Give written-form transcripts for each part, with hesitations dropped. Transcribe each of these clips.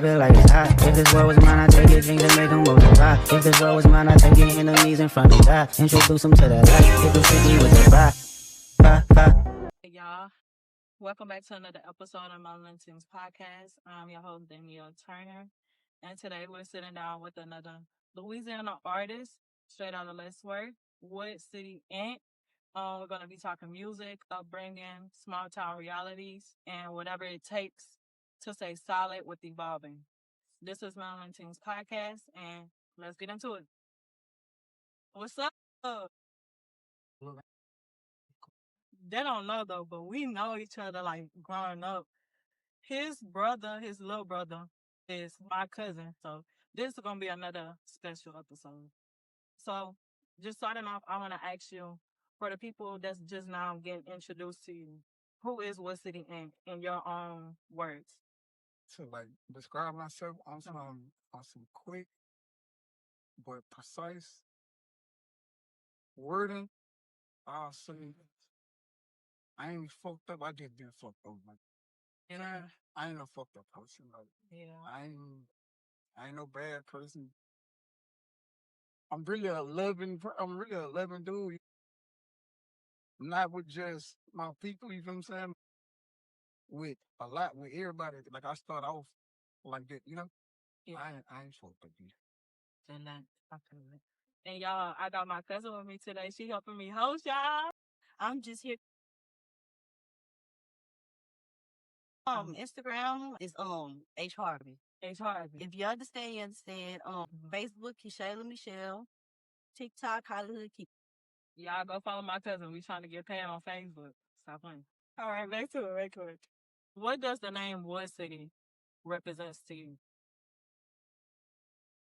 I feel like it's hot. If this world was mine, I'd take your dreams and make them multiply. If this world was mine, I'd take your enemies in front of God. Introduce them to that life. If the city was a Hey y'all, welcome back to another episode of Melanin Tingz Podcast. I'm your host, Damiel Turner, and today we're sitting down with another Louisiana artist, straight out of WoodCity Ant. We're going to be talking music, upbringing, small town realities, and whatever it takes to stay solid with evolving. This is Melanin Tingz Podcast, and let's get into it. What's up? They don't know though, but we know each other like growing up. His little brother, is my cousin. So this is gonna be another special episode. So just starting off, I wanna ask you, for the people that's just now getting introduced to you, who is WoodCity Ant in your own words? To describe myself on some quick but precise wording, I'll say I ain't fucked up. I just been fucked up. I ain't no fucked up person. I ain't no bad person. I'm really a loving dude. Not with just my people, you feel what I'm saying? With everybody. Like I start off like that, you know? Yeah. I ain't fucked up. And y'all, I got my cousin with me today. She helping me host y'all. I'm just here. Instagram is H Harvey. H Harvey. If you understand, you understand. Facebook, Kishayla Michelle. TikTok, Hollywood Keep. Y'all go follow my cousin. We trying to get paid on Facebook. Stop playing. All right, back to it. What does the name WoodCity represents to you?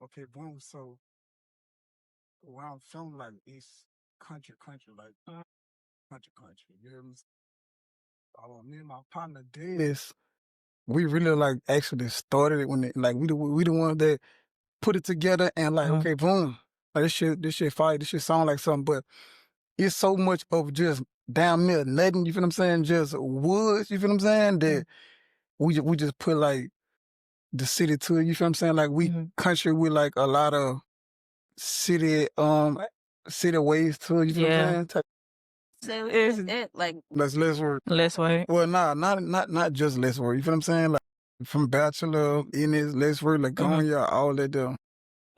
Okay, boom. So where I'm from, like it's country, like country. You hear me? Me and my partner Des, we really like actually started it when we the ones that put it together and like okay, boom, like this shit fire, this shit sound like something, but it's so much of just down there, nothing. You feel what I'm saying? Just woods. You feel what I'm saying? That we just put like the city to it. You feel what I'm saying? Like we country with like a lot of city ways to it. You feel what I'm saying? So it's it like less work. Less work. Well, not just less work. You feel what I'm saying? Like from bachelor in this less work, like cognac, all that there.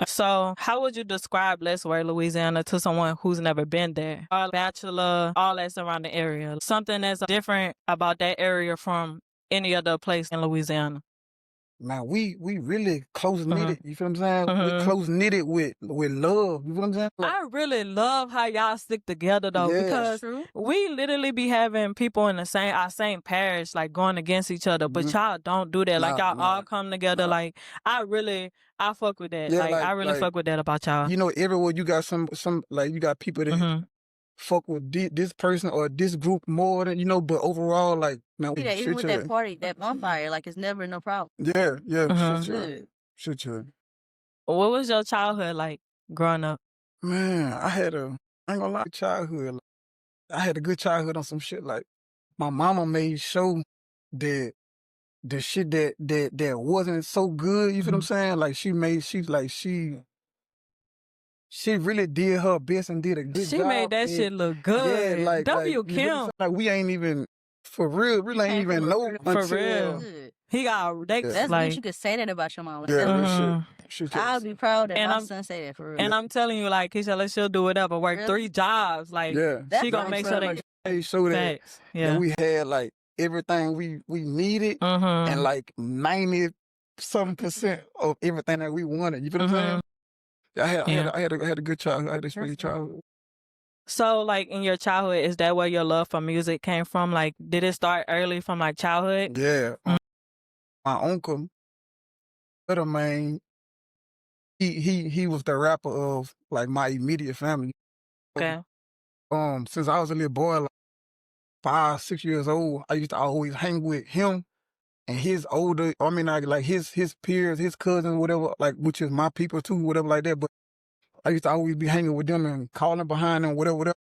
So, how would you describe Leesburg, Louisiana, to someone who's never been there? All bachelor, all that surrounding area. Something that's different about that area from any other place in Louisiana. Now we really close knitted. You feel what I'm saying? We close knitted with love. You feel what I'm saying? I really love how y'all stick together though, because we literally be having people in our same parish like going against each other, but y'all don't do that. Like y'all all come together. Like I fuck with that. Yeah, I really fuck with that about y'all. You know, everywhere you got some like you got people that fuck with this person or this group more than but overall like man, yeah, even with that party, that bonfire, like it's never no problem. Yeah, shit. What was your childhood like growing up? Man, I ain't gonna lie, childhood. I had a good childhood on some shit. Like my mama made sure that the shit that wasn't so good, you feel what I'm saying? Like she really did her best and did a good job. She made that shit look good. Yeah, like W. Kim. Like we ain't even for real. Really ain't even know for until real. He got that's like good. You could say that about your mom. Like, yeah, shit. I'll be proud that my son say that for real. And I'm telling you, like Keisha, she'll do whatever. Work 3 jobs. Like she gonna make sure they show that. Yeah, we had like everything we needed and like 90% of everything that we wanted. You feel what I'm saying? I had a good childhood. I had a sweet childhood. So, like, in your childhood, is that where your love for music came from? Like, did it start early from, like, childhood? Yeah. My uncle, little man, he was the rapper of, like, my immediate family. Okay. Since I was a little boy, like 5, 6 years old, I used to always hang with him and his older, his peers, his cousins, whatever, like, which is my people too, whatever like that. But I used to always be hanging with them and calling behind them, whatever.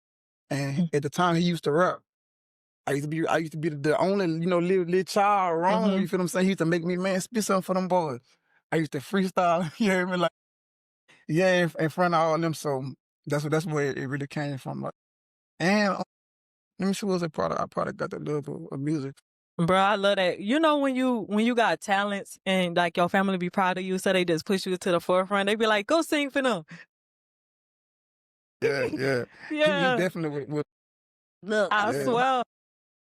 And at the time he used to rap, I used to be the only, little child around. You feel what I'm saying? He used to make me, man, spit something for them boys. I used to freestyle, you hear me? Like, yeah, in front of all of them. So that's where it really came from. Like, and let me see what was a product. I probably got the love of music. Bro, I love that. You know when you got talents and like your family be proud of you, so they just push you to the forefront. They be like, "Go sing for them." Yeah, yeah. Yeah. He definitely would. Look, I Yeah. swear.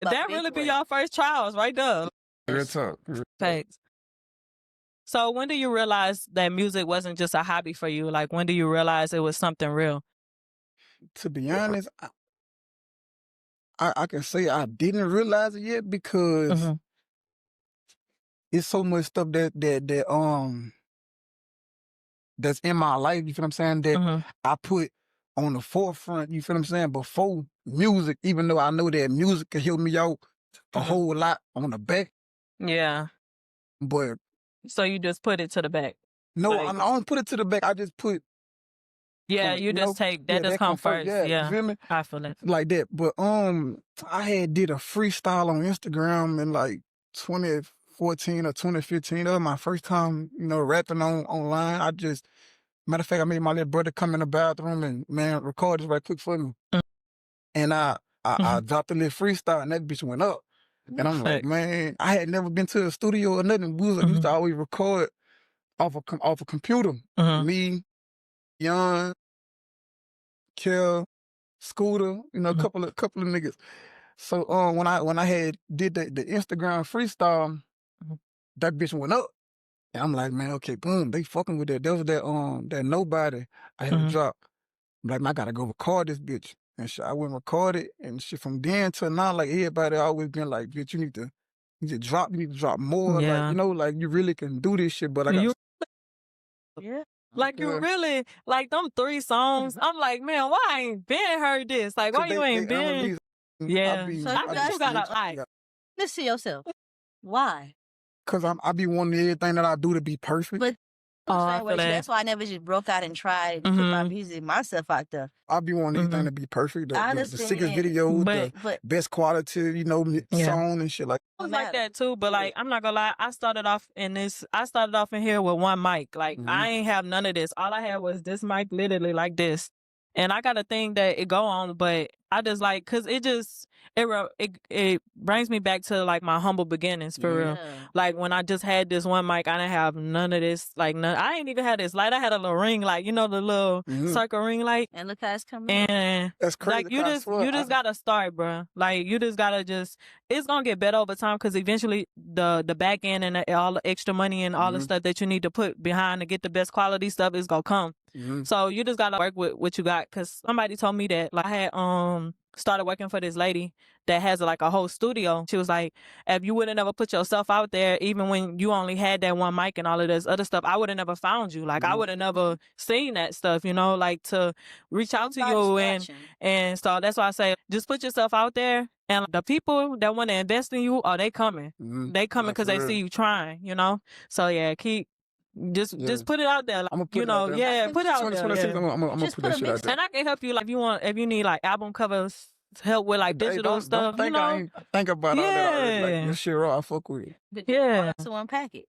Like That big really be boy. your first trials right there. Real talk. Thanks. So when do you realize that music wasn't just a hobby for you? Like when do you realize it was something real? To be honest, I can say I didn't realize it yet because Mhm. it's so much stuff that's in my life, you feel what I'm saying, that Mhm. I put on the forefront, you feel what I'm saying, before music, even though I know that music can help me out a Mhm. whole lot on the back. Yeah. But So you just put it to the back. no, Like- I don't put it to the back. I just put Yeah, you just take that just come first. Yeah, Yeah. you feel me? I feel it. Like that. But I had did a freestyle on Instagram in like 2014 or 2015. That was my first time, rapping online. Matter of fact, I made my little brother come in the bathroom and, man, record this right quick for me. Mm. And I Mhm. dropped a little freestyle and that bitch went up. And I'm like, Fact. man, I had never been to a studio or nothing. We used to always record off a computer. Mhm. Me, Young, Kel, Scooter, a Mhm. couple of niggas. So when I had did the Instagram freestyle, Mhm. that bitch went up. And I'm like, man, okay, boom, they fucking with that. That was that Nobody I had to Mhm. drop. I'm like, man, I gotta go record this bitch. And shit, I went and recorded and shit from then till now, like everybody always been like, bitch, you need to drop more. Yeah. Like you really can do this shit, but I got You Yeah. like you Yeah. really like them 3 songs. I'm like, man, why I ain't been heard this? Like, why 'Cause you ain't they been? unreleased. Yeah. So I you think you gotta like. Listen to yourself. Why? Cause I be wanting everything that I do to be perfect. But Oh, I same way feel too. that. That's why I never just broke out and tried to put my Mhm. music myself out there. I be wanting everything Mhm. to be perfect. I The sickest understand. video, But- the best quality, Yeah. song and shit like. I was like that too, but like I'm not gonna lie, I started off in here with one mic. Like Mhm. I ain't have none of this. All I had was this mic literally like this. And I got a thing that it go on, but I just like cause it brings me back to like my humble beginnings for real. Yeah. Like when I just had this one mic, I didn't have none of this. Like I ain't even had this light. I had a little ring light, the little Mhm. circle ring light. And look how it's coming up. And That's crazy. like you 'cause I just swear, gotta start, bro. Like you just gotta it's gonna get better over time because eventually the back end and all the extra money and all the Mhm. stuff that you need to put behind to get the best quality stuff is gonna come. Mhm. So you just gotta work with what you got. Because somebody told me that like I had started working for this lady that has like a whole studio. She was like, if you would have never put yourself out there, even when you only had that one mic and all of this other stuff, I would have never found you. Like I Mhm. would have never seen that stuff, like to reach out to you and so that's why I say just put yourself out there and the people that want to invest in you, they coming. Mhm. They coming Nah, because for they real. see you trying, So yeah, just put it out there. Like, I'ma put it out there. yeah, put it out there. 2026, Yeah. I'm gonna Just put put that a shit out mix- there. And I can help you like if you need like album covers help with like Hey, digital don't stuff, think I ain't think about all that already. Like Yeah. this shit raw, I fuck with it. But Yeah. to unpack it.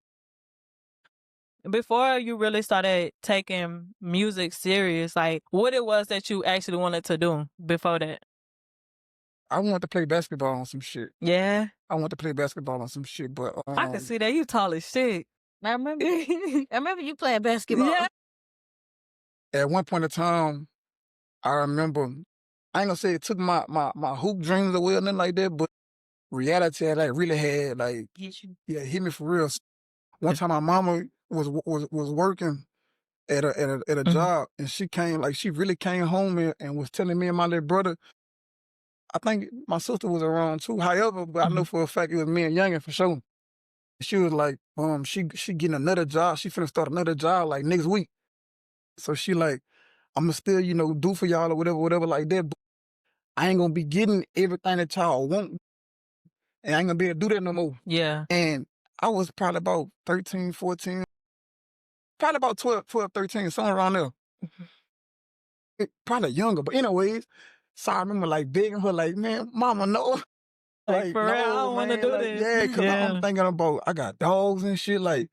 Before you really started taking music serious, like what it was that you actually wanted to do before that? I want to play basketball on some shit. Yeah. I want to play basketball on some shit, but I can see that you tall as shit. I remember you playing basketball. Yeah. at one point in time, I remember, I ain't gonna say it took my hoop dreams away or nothing like that, but reality had like really had like, Get you. yeah, hit me for real. One time my mama was working at a Mhm. job, and she really came home and was telling me and my little brother. I think my sister was around too. However, but I know for a fact it was me and Youngin for sure. She was like, she getting another job. She finna start another job like next week. So she like, I'ma still, do for y'all or whatever like that. But I ain't gonna be getting everything that y'all want. And I ain't gonna be able to do that no more. Yeah. And I was probably about 13, 14, probably about 12, 13, somewhere around there. Probably younger, but anyways, so I remember like begging her, like, man, mama, no. Like, for real, I don't want to man, do like, this. Yeah, because I'm thinking about, I got dogs and shit, like,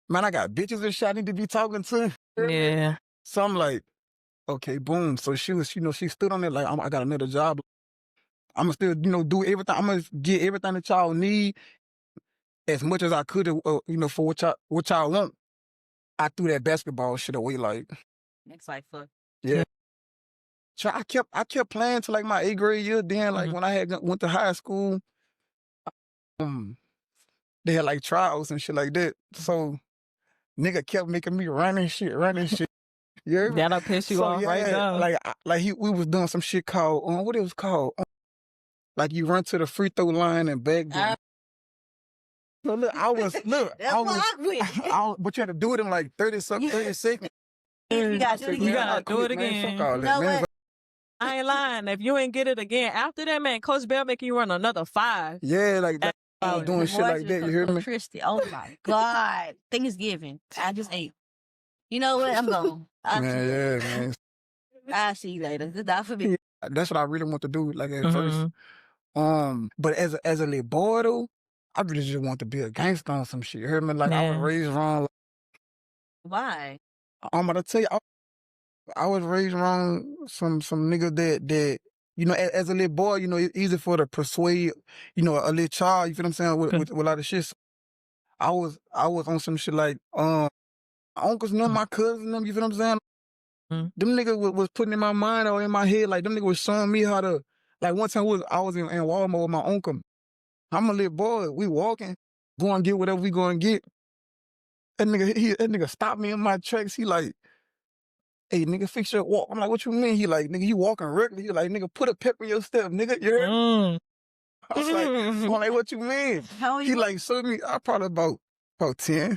man, I got bitches and shit I need to be talking to. Yeah. So I'm like, okay, boom. So she was, she stood on it like, I got another job. I'm gonna still, do everything. I'm gonna get everything that y'all need as much as I could, for what y'all want. I threw that basketball shit away, like. Next, like, fuck. Yeah. So I kept playing till like my 8th grade year. Then like when I went to high school, they had like trials and shit like that. So nigga kept making me run and shit. You heard me? That'll piss you off right now. We was doing some shit called what it was called. Like you run to the free throw line and back then. So look, That's why I quit. but you had to do it in like 30 seconds. You gotta do it again. You gotta do it again. Fuck all You that, know man. what? I ain't lying. If you ain't get it again after that, man, Coach Bell make you run another 5. Yeah, like that. I was doing shit like that. You hear me? Christy, oh my God. Thanksgiving. I just ate. You know what? I'm gone. Man. I'll see you later. Good night for me. That's what I really want to do, like at first. But as a little boy though, I really just want to be a gangster on some shit. You heard me? Like I was raised wrong. Why? I'm gonna tell you, I was raised around some niggas that as a little boy, it's easy for to persuade, a little child. You feel what I'm saying? With a lot of shit. I was on some shit like my uncles and them, my cousins and them. You feel what I'm saying? Them niggas was putting in my mind or in my head, like them niggas was showing me how to. Like one time I was in Walmart with my uncle. I'm a little boy. We walking, go and get whatever we going to get. That nigga stopped me in my tracks. He like, hey, nigga, fix your walk. I'm like, what you mean? He like, nigga, you walking regularly. He like, nigga, put a pep in your step, nigga. You heard me? I was like, I'm like, what you mean? How He like, showed me, I probably about 10.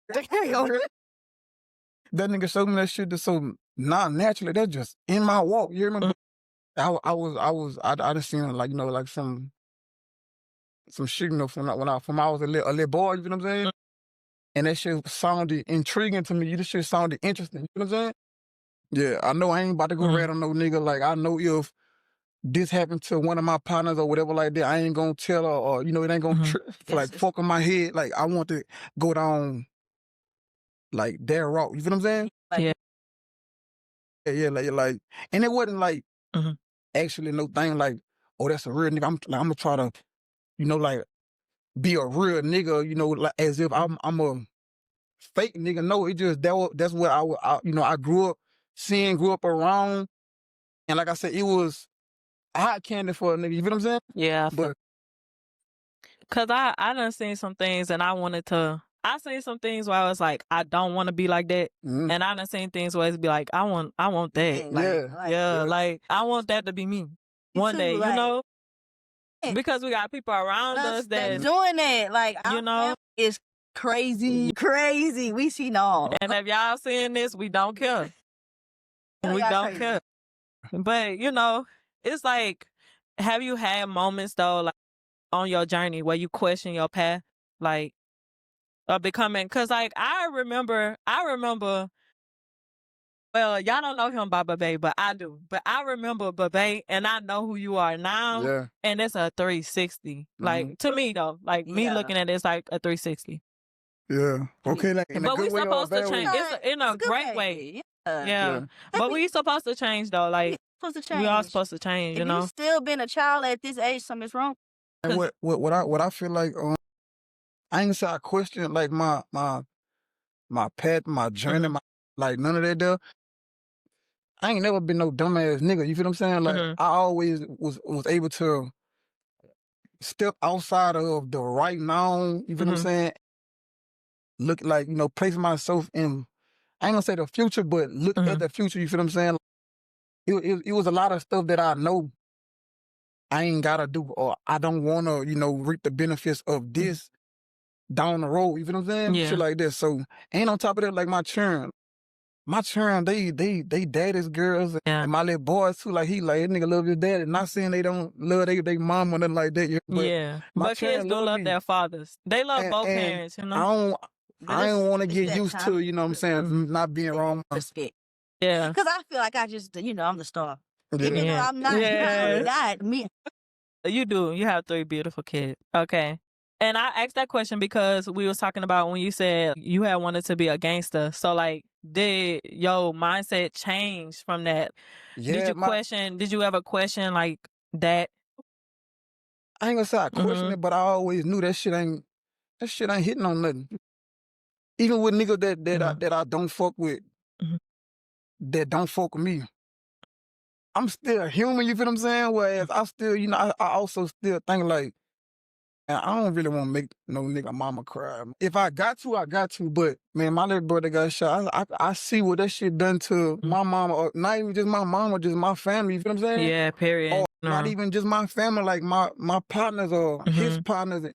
That nigga showed me that shit that's so non-naturally. That's just in my walk. You remember? I just seen like, like some shit, from when I was a little boy, you know what I'm saying? And that shit sounded intriguing to me. This shit sounded interesting, you know what I'm saying? Yeah, I know I ain't about to go rat on no nigga. Like, I know if this happened to one of my partners or whatever like that, I ain't gonna tell her or, it ain't gonna fuck in my head. Like, I want to go down like their route, you feel what I'm saying? Yeah, like, and it wasn't like actually no thing like, oh, that's a real nigga. I'm gonna try to, like, be a real nigga, like as if I'm a fake nigga. No, it just that's what I grew up around, and like I said, it was hot candy for a nigga. You feel what I'm saying? Yeah, but cause I done seen some things and I seen some things where I was like, I don't want to be like that, and I done seen things where it's be like, I want that, like I want that to be me one day, because we got people around us that doing that, like it's crazy. We seen all. And if y'all seeing this, we don't care. We don't care. But it's like, have you had moments though, like on your journey where you question your path, like becoming? Cause like I remember. Well, y'all don't know him by Babe, but I do. But I remember Babe, and I know who you are now. Yeah. And it's a 360. Like, to me, though, like, me looking at it, it's like a 360. Yeah. Okay, like, in a good way or a supposed to bad change. way? It's in a great way. Yeah. But we supposed to change, though. Like, we all supposed to change, if you still been a child at this age, something's wrong. And what I feel like, I ain't say I question, like, my path, my journey, like, none of that there. I ain't never been no dumbass nigga. You feel what I'm saying? Like, I always was able to step outside of the right now. You feel what I'm saying? Look like, place myself in, I ain't gonna say the future, but look at the future. You feel what I'm saying? It was a lot of stuff that I know I ain't gotta do, or I don't wanna, reap the benefits of this down the road. You feel what I'm saying? Yeah. Shit like this. So, and on top of that, like my children, they daddy's girls, and my little boys too. Like, that nigga love his daddy. Not saying they don't love they mom or nothing like that. But but kids do love their fathers. They love both parents. I don't want to get used to, what I'm saying, not being wrong. Respect. Yeah. Because I feel like I just, I'm the star. Yeah. Even though I'm not, Yeah. God, me. You do. You have 3 beautiful kids. Okay. And I asked that question because we was talking about when you said you had wanted to be a gangster. So like, did your mindset change from that? Yeah, Did you ever question like that? I ain't gonna say I question Mhm. it, but I always knew that shit ain't hitting on nothing. Even with niggas that I don't fuck with, Mhm. that don't fuck with me. I'm still human, you feel what I'm saying? Whereas I still, you know, I also still think like, man, I don't really want to make no nigga mama cry. If I got to, I got to. But man, my little brother got shot. I see what that shit done to my mama, or not even just my mama, just my family. You feel what I'm saying? Yeah, period. Or not even just my family, like my partners or his partners.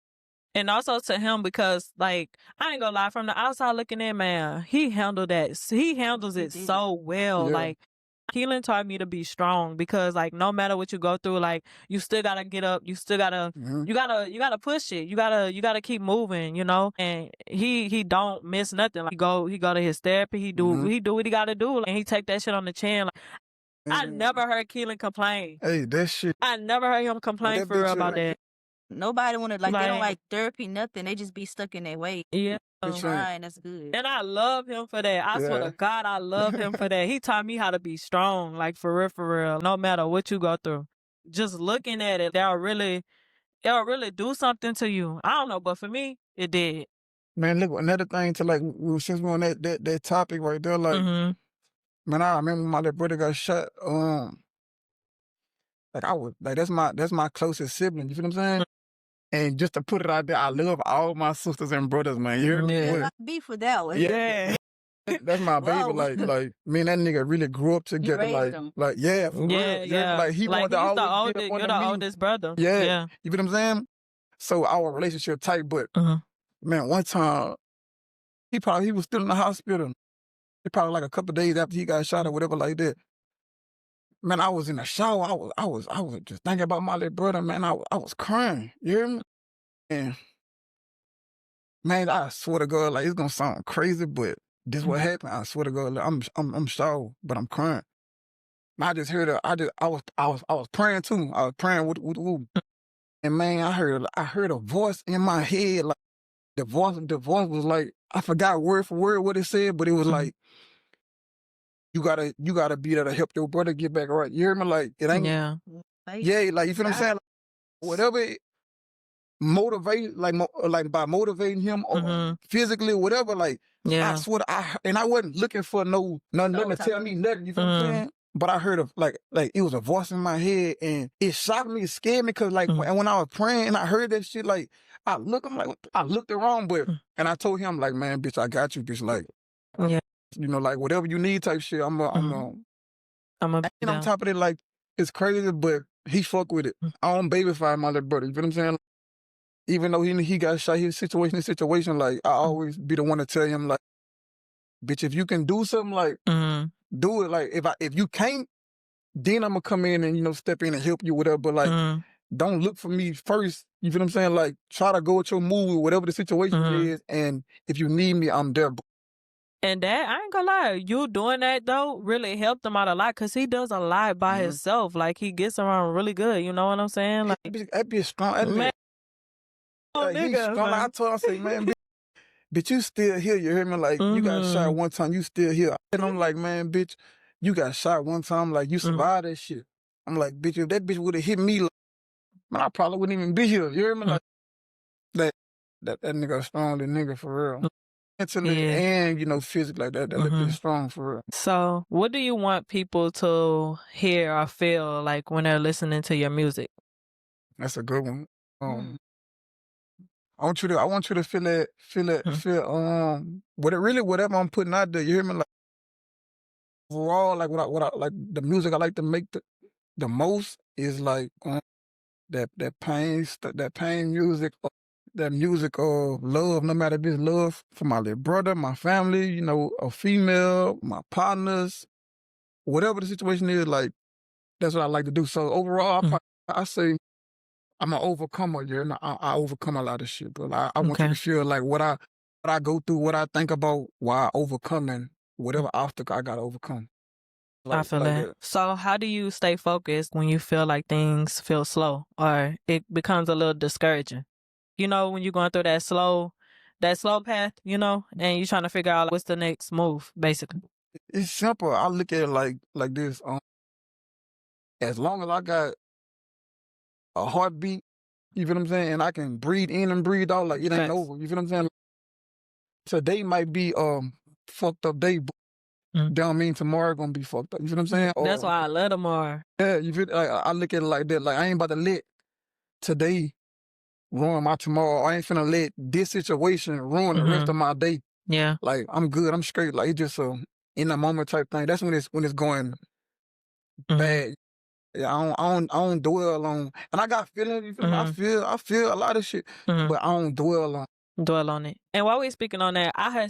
And also to him, because like, I ain't gonna lie, from the outside looking in, man, he handled that. He handles it so well. Yeah. Like, healing taught me to be strong, because like, no matter what you go through, like, you still gotta get up. You still gotta, you gotta push it. You gotta keep moving, you know? And he don't miss nothing. Like, he go to his therapy. He do what he gotta do. And he take that shit on the chin. Like, I never heard Keelan complain. Hey, that shit. I never heard him complain for real about that. Nobody want to, like, they don't like therapy, nothing. They just be stuck in their way. Yeah. Crying, that's good. And I love him for that. I swear to God, I love him for that. He taught me how to be strong, like for real, no matter what you go through. Just looking at it, it'll really do something to you. I don't know, but for me, it did. Man, look, another thing to like, since we're on that topic right there, like, man, I remember when my little brother got shot. Like I was like, that's my closest sibling. You feel what I'm saying? And just to put it out there, I love all my sisters and brothers, man. You hear me? Yeah. Beef with that one. Yeah. That's my baby. Like me and that nigga really grew up together. Like yeah, for real. Yeah. Like he wanted to always be you're the oldest brother. Yeah. You feel what I'm saying? So our relationship tight, but man, one time he was still in the hospital. It probably like a couple of days after he got shot or whatever like that. Man, I was in the shower. I was just thinking about my little brother, man. I was crying. You hear me? And man, I swear to God, like it's gonna sound crazy, but this what happened. I swear to God, like, I'm sure, but I'm crying. I just heard I was praying too. I was praying with and man, I heard a voice in my head, like the voice was like, I forgot word for word what it said, but it was like, you gotta be there to help your brother get back right. You hear me? Like it ain't like you feel what I'm saying? Like, whatever motivate, like by motivating him or physically, whatever, like I swear I wasn't looking for nothing to tell me nothing, you feel what I'm saying? But I heard like it was a voice in my head and it shocked me, it scared me, cause like when I was praying and I heard that shit, like I looked around, but and I told him like, man, bitch, I got you, bitch, like you know, like whatever you need type shit, I'm on top of it, like it's crazy, but he fuck with it. I don't babyfy my little brother, you feel what I'm saying? Even though he got shot, his situation, like I always be the one to tell him like, bitch, if you can do something, like do it. Like if you can't, then I'm gonna come in and, you know, step in and help you, whatever. But like, don't look for me first. You feel what I'm saying? Like try to go with your move, whatever the situation is, and if you need me, I'm there. And that, I ain't gonna lie, you doing that though really helped him out a lot, because he does a lot by himself. Like he gets around really good. You know what I'm saying? Like that be strong. That he's strong. Like, I told him, I say, man, bitch, you still here. You hear me? Like you got shot one time, you still here. And I'm like, man, bitch, you got shot one time. Like you survived that shit. I'm like, bitch, if that bitch would have hit me, like, man, I probably wouldn't even be here. You hear me? Like that nigga a strong nigga for real. Mentally and, you know, physically, like that bitch strong for real. So what do you want people to hear or feel like when they're listening to your music? That's a good one. I want you to feel whatever I'm putting out there. You hear me? Like overall, like what I like, the music I like to make the most is like that pain music, that music of love. No matter if it's love for my little brother, my family, you know, a female, my partners, whatever the situation is. Like that's what I like to do. So overall, I say, I'm an overcomer, and I overcome a lot of shit. But I want you to feel like what I go through, what I think about while overcoming whatever obstacle I gotta overcome. I feel that. So how do you stay focused when you feel like things feel slow or it becomes a little discouraging? you know, when you're going through that slow path, you know, and you're trying to figure out what's the next move, basically. It's simple. I look at it like this. As long as I got a heartbeat, you feel what I'm saying, and I can breathe in and breathe out, like it ain't Facts. over. You feel what I'm saying? Today might be fucked up day, but don't mean tomorrow gonna be fucked up. You feel what I'm saying? That's why I love tomorrow. Yeah, you feel like I look at it like that. Like I ain't about to let today ruin my tomorrow. I ain't finna let this situation ruin the rest of my day. Yeah. Like I'm good. I'm straight. Like it's just in the moment type thing. That's when it's going bad. Yeah, I don't dwell on, and I got feelings. You feel me? I feel a lot of shit, but I don't dwell on it. And while we're speaking on that, I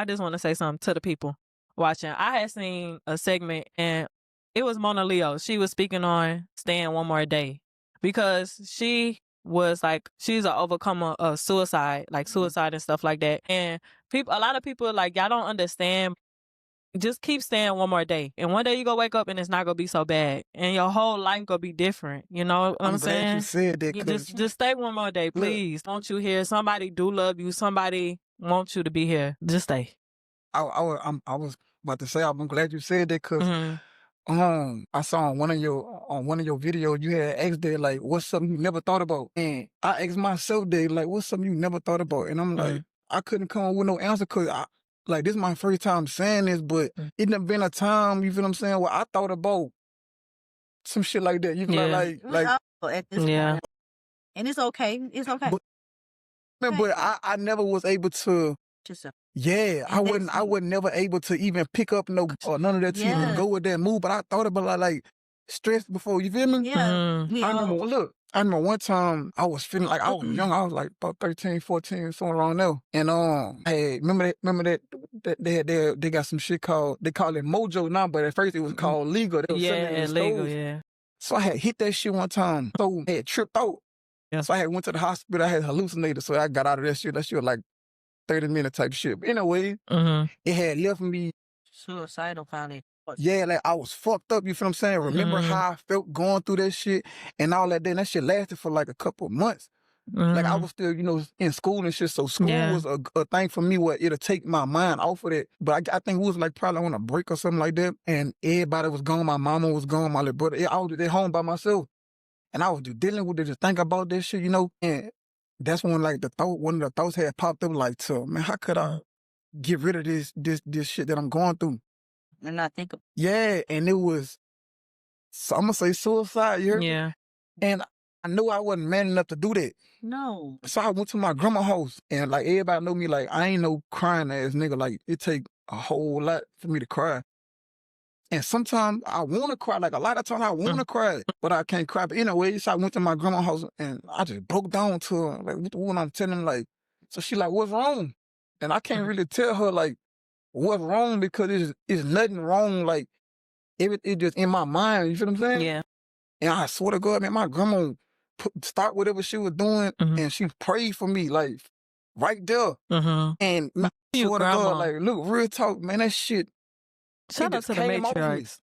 just want to say something to the people watching. I had seen a segment, and it was Mona Leo. She was speaking on staying one more day because she was like, she's an overcomer of suicide, like suicide and stuff like that. And a lot of people like, y'all don't understand. Just keep staying one more day. And one day you gonna wake up and it's not gonna be so bad. And your whole life gonna be different. You know what I'm saying? Glad you said that. Just stay one more day, please. Want you here. Somebody do love you. Somebody wants you to be here. Just stay. I was about to say, I'm glad you said that because I saw on one of your videos you had asked that like, what's something you never thought about? And I asked myself that like, what's something you never thought about? And I'm like, I couldn't come up with no answer because like this is my first time saying this, but it done been a time, you feel what I'm saying, where I thought about some shit like that. You feel like at this point. And it's okay. It's okay. But I never was able to. I wasn't never able to even pick up none of that to even go with that move. But I thought about like stress before. You feel me? Yeah. I remember one time I was feeling like I was young. I was like about 13, 14, somewhere around there. And hey, remember that they got some shit called, they call it Mojo now, but at first it was called legal. They was selling it in illegal, stores. So I had hit that shit one time. So I had tripped out. Yeah. So I had went to the hospital. I had hallucinated. So I got out of that shit. That shit was like 30-minute type shit. But anyway, it had left me suicidal probably. Yeah, like I was fucked up, you feel what I'm saying? Remember how I felt going through that shit and all that. Then that shit lasted for like a couple of months. Like I was still, in school and shit. So school was a thing for me where it'll take my mind off of that. But I think we was like probably on a break or something like that. And everybody was gone. My mama was gone. My little brother. I was at home by myself. And I was just dealing with it, just think about this shit, And that's when like one of the thoughts had popped up like, man, how could I get rid of this shit that I'm going through? And I think and it was, so I'm gonna say suicide, Yeah. And I knew I wasn't man enough to do that. No. So I went to my grandma's house, and like everybody know me, like I ain't no crying ass nigga. Like it take a whole lot for me to cry. And sometimes I wanna cry, like a lot of times I wanna cry, but I can't cry. But anyway, so I went to my grandma's house and I just broke down to her, like what I'm telling her, like, so she like, what's wrong? And I can't really tell her like what's wrong because it's nothing wrong. Like it just in my mind. You feel what I'm saying? Yeah. And I swear to God, man, my grandma start whatever she was doing, and she prayed for me, like right there. And I swear to God, like, look, real talk, man, that shit. Shout out to the matriarchs.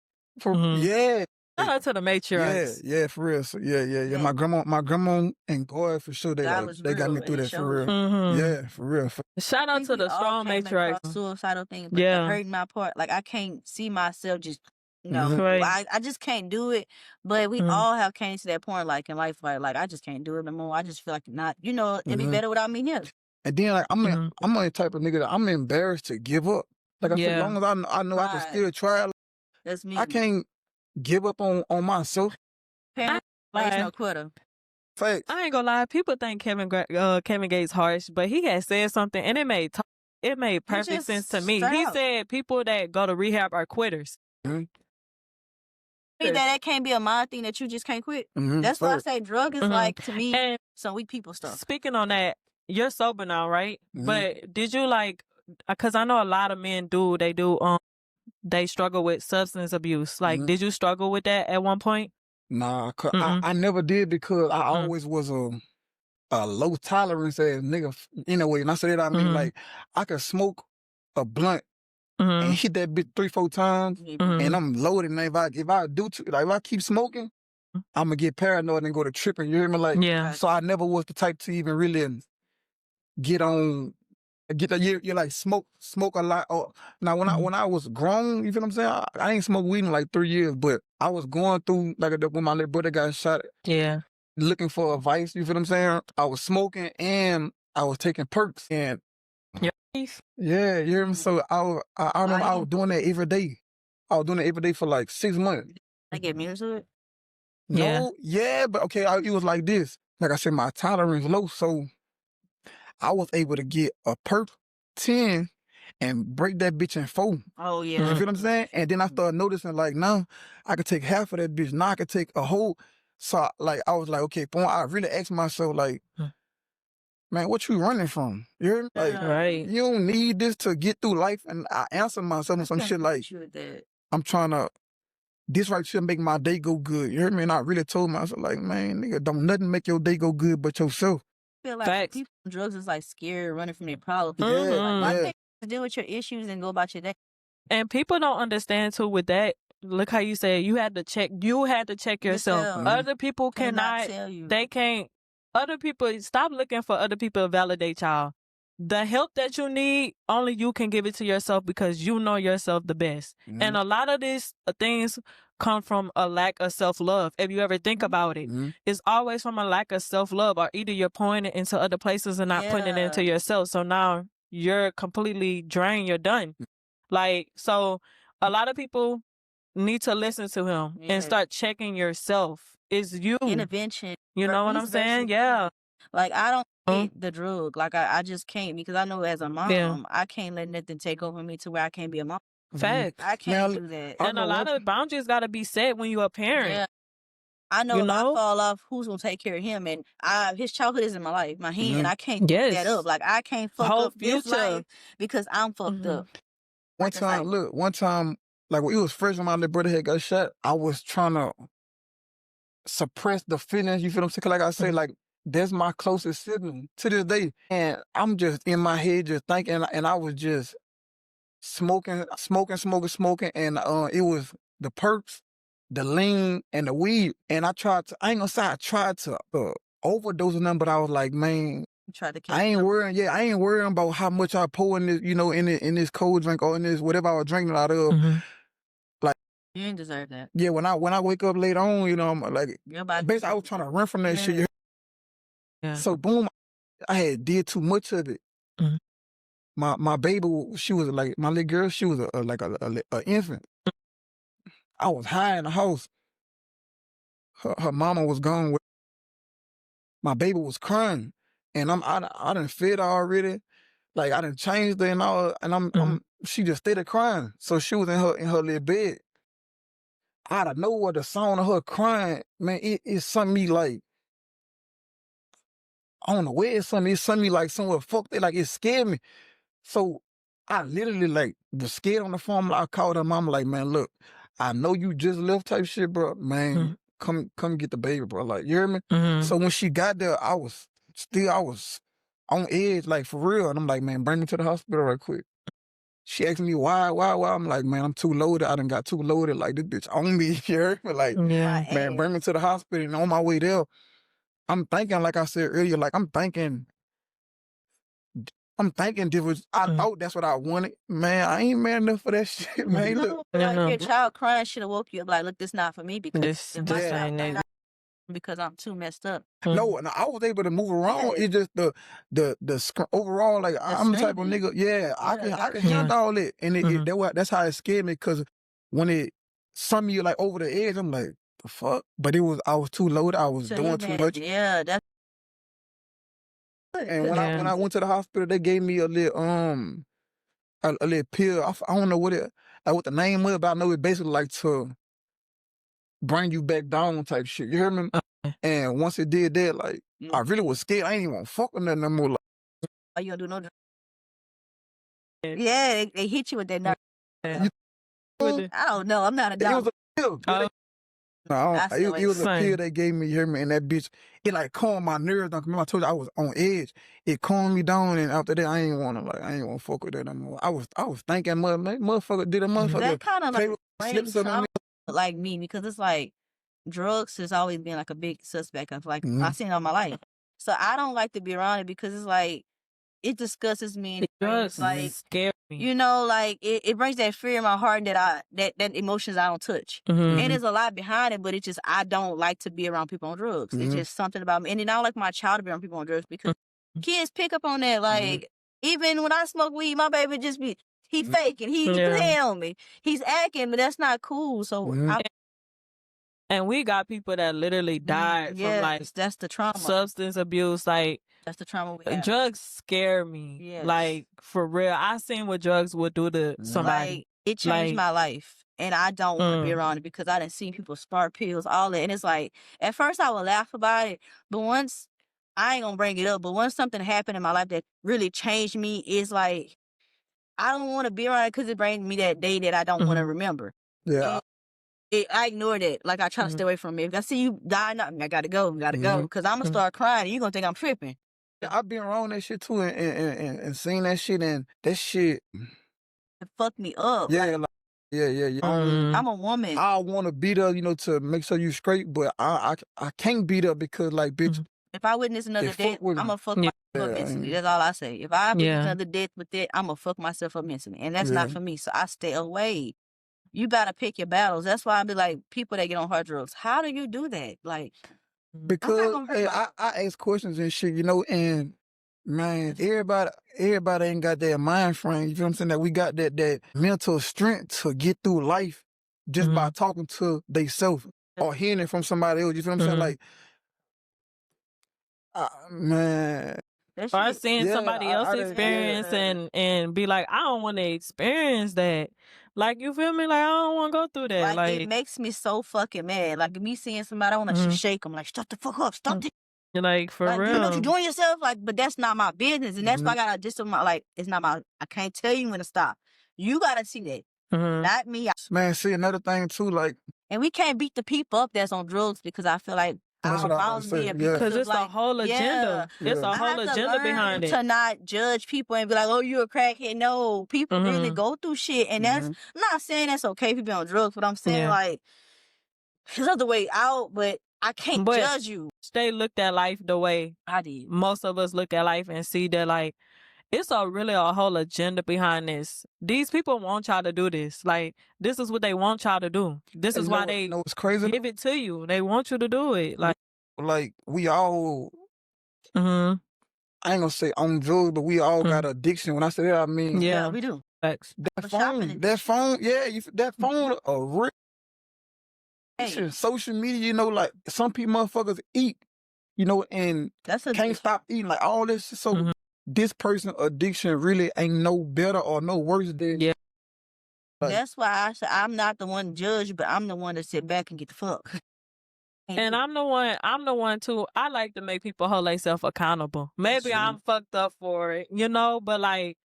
Shout out to the matriarchs. Yeah, for real. So, yeah. My grandma and God for sure. They got me through that for real. Yeah, for real. Shout out to the strong matriarchs. Suicidal thing, but it hurt my part. Like I can't see myself just. I just can't do it. But we all have came to that point, like in life, like I just can't do it no more. I just feel like not, it'd be better without me here. And then like I'm the type of nigga that I'm embarrassed to give up. Like as long as I know I can still try. Like, that's me. I can't give up on myself. Parents, no quitter. Facts. I ain't gonna lie. People think Kevin Gates harsh, but he had said something, and it made perfect sense to me. He said people that go to rehab are quitters. That can't be a mind thing that you just can't quit. That's why I say drug is like, to me, some weak people stuff. Speaking on that, you're sober now, right? But did you because I know a lot of men they struggle with substance abuse. Like, did you struggle with that at one point? Nah, I never did because I always was a low tolerance ass nigga in a way. And I say that, I mean, like, I could smoke a blunt and hit that bitch 3-4 times, and I'm loaded. And if I do, like, if I keep smoking, I'm gonna get paranoid and go to tripping. You hear me? Like, so I never was the type to even really get you like smoke a lot. Oh, now when I was grown, you feel what I'm saying? I ain't smoked weed in like 3 years, but I was going through like when my little brother got shot. Yeah. Looking for advice. You feel what I'm saying? I was smoking and I was taking perks and yeah, you hear me? So I remember I was doing that every day. I was doing it every day for like 6 months. I get music to it? No, yeah, but okay, it was like this. Like I said, my tolerance low, so I was able to get a perk 10 and break that bitch in 4. Oh, yeah. You feel what I'm saying? And then I started noticing, like, now I could take half of that bitch. Now I could take a whole. So, like, I was like, okay, I really asked myself, like, man, what you running from? You hear me? Like, you don't need this to get through life. And I answered myself on some shit like, I'm trying to, this right here make my day go good. You hear me? And I really told myself, like, man, nigga, don't nothing make your day go good but yourself. I feel like people on drugs is like scared, running from their problems. Yeah, Like, deal with your issues and go about your day. And people don't understand too with that. Look how you say you had to check yourself. Other people cannot tell you. They can't. Other people, stop looking for other people to validate y'all. The help that you need, only you can give it to yourself because you know yourself the best. And a lot of these things come from a lack of self-love. If you ever think about it, it's always from a lack of self-love, or either you're pouring it into other places and not putting it into yourself. So now you're completely drained. You're done. Like, so a lot of people need to listen to him and start checking yourself. It's you. Intervention. You know what I'm saying? Yeah. Like, I don't get the drug. Like, I just can't, because I know as a mom, I can't let nothing take over me to where I can't be a mom. Fact. I can't do that. And a lot of boundaries got to be set when you're a parent. Yeah. I know, if I fall off, who's going to take care of him? And his childhood is in my life, my hand. I can't fuck that up. Like, I can't fuck up this life because I'm fucked up. One time, like when it was fresh when my little brother had got shot, I was trying to suppress the feelings. You feel what I'm saying? Like I say, like, that's my closest sibling to this day. And I'm just in my head just thinking, and I was just smoking. And it was the perks, the lean, and the weed. And I tried to overdose on them, but I was like, man, I ain't worrying about how much I pour in this, in this cold drink or in this whatever I was drinking out of. Like, you ain't deserve that. Yeah, when I wake up later on, I'm like, basically I was trying to run from that shit. Yeah. So boom, I had did too much of it. My baby, she was like, my little girl, she was a infant. I was high in the house. Her mama was gone. My baby was crying, and I done fed her already. Like, I done changed her and all, and she just stayed crying. So she was in her little bed. Out of nowhere, the sound of her crying, man, it sent me like, I don't know where it sent me like somewhere fucked it, like it scared me. So I literally like was scared on the phone. I called her mom like, man, look, I know you just left type shit, bro. Man, come get the baby, bro. Like, you hear me? So when she got there, I was on edge, like for real. And I'm like, man, bring me to the hospital right quick. She asked me why. I'm like, man, I'm too loaded. I done got too loaded. Like, this bitch on me, you heard me? Like, man, bring me to the hospital. And on my way there, I'm thinking, like I said earlier, like I'm thinking different. I thought that's what I wanted. Man, I ain't man enough for that shit, man. Look. Like, your child crying should have woke you up like, look, this not for me because I'm too messed up. No, and I was able to move around. It's just the overall, like, I'm the type of nigga, I can handle all it. And that's how it scared me, because when it sent me like over the edge, I'm like, the fuck? But I was too loaded. I was doing too much. Yeah, that's. And when I went to the hospital, they gave me a little pill. I don't know what the name was, but I know it basically like to bring you back down type shit. You hear me? And once it did that, like, I really was scared. I ain't even want to fuck with nothing no more. Like, oh, you don't do no drugs? Yeah, they hit you with that. I don't know. I'm not a doctor. It was a pill. It was a pill they gave me, you hear me? And that bitch, it like calmed my nerves down. Remember I told you I was on edge. It calmed me down, and after that, I ain't want to fuck with that no more. I was thinking, motherfucker, did a motherfucker that kind of like brain trauma like me, because it's like, drugs has always been like a big suspect of like I've seen it all my life. So I don't like to be around it because it's like it disgusts me. And Drugs like scare me. you know, like it brings that fear in my heart that emotions I don't touch. And there's a lot behind it, but it's just I don't like to be around people on drugs. It's just something about me. And then I don't like my child to be around people on drugs because kids pick up on that. Like even when I smoke weed, my baby just be he faking, he playing on me, he's acting, but that's not cool. So and we got people that literally died from like that's the trauma, substance abuse. Like that's the trauma we have. Drugs scare me. Yes. Like for real, I seen what drugs would do to somebody. Like, it changed my life, and I don't want to be around it because I done seen people start pills, all that, and it's like at first I would laugh about it, but once I ain't gonna bring it up. But once something happened in my life that really changed me, it's like I don't want to be around it because it brings me that day that I don't want to remember. Yeah. I ignore that. Like I try to stay away from it. If I see you die, I gotta go, because I'm gonna start crying. And you gonna think I'm tripping. I've been around that shit too, and seen that shit, and that shit it fucked me up. Yeah, like, yeah. I'm a woman. I want to beat up, to make sure you straight, but I can't beat up because, like, bitch. If I witness another death, I'm gonna fuck myself up mentally. That's all I say. If I witness another death with that, I'm gonna fuck myself up mentally, and that's not for me. So I stay away. You gotta pick your battles. That's why I be like, people that get on hard drugs, how do you do that? Like, because I ask questions and shit, and man, everybody ain't got that mind frame. You feel what I'm saying? That we got that mental strength to get through life just by talking to theyself or hearing it from somebody else. You feel what I'm saying? Like, man. Or seeing somebody else experience and be like, I don't want to experience that. Like, you feel me? Like, I don't want to go through that. Like, it makes me so fucking mad. Like, me seeing somebody, I want to shake them. Like, shut the fuck up. Stop this. You're like, for real. You know what you're doing yourself? Like, but that's not my business. And that's why I got to just, it's not my, I can't tell you when to stop. You got to see that. Not me. Man, see, another thing, too, like. And we can't beat the people up that's on drugs because I feel like, because it's a whole agenda. It's a whole agenda behind it. To not judge people and be like, oh, you a crackhead. No, people really go through shit. And that's, I'm not saying that's okay if you be on drugs, but I'm saying like, there's other way out, but I can't judge you. They looked at life the way I did. Most of us look at life and see that like, it's really a whole agenda behind this. These people want y'all to do this. Like, this is what they want y'all to do. This is why they it's crazy. Give it to you. They want you to do it. Like we all, I ain't gonna say on drugs, but we all got addiction. When I say that, I mean, yeah, we do. Facts. That phone, that phone, a real social media. Like some people, motherfuckers eat, and can't stop eating. Like all this. So this person's addiction really ain't no better or no worse than. Yeah. Like, that's why I said I'm not the one to judge, but I'm the one to sit back and get the fuck. And I'm the one too. I like to make people hold themselves accountable. Maybe I'm fucked up for it, but like,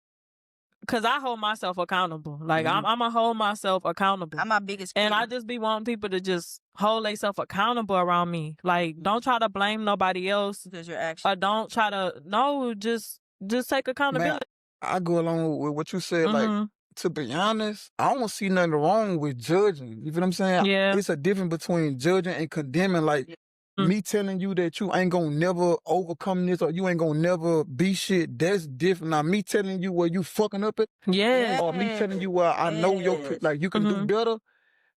cause I hold myself accountable. Like I'm gonna hold myself accountable. I'm my biggest critic. And I just be wanting people to just hold themselves accountable around me. Like, don't try to blame nobody else. Because you're actually. Or don't try to, just take accountability. Man, I go along with what you said, like, to be honest, I don't see nothing wrong with judging. You feel what I'm saying? Yeah. It's a difference between judging and condemning. Like, me telling you that you ain't gonna never overcome this or you ain't gonna never be shit, that's different. Now, me telling you where you fucking up it, or me telling you where I know you can do better,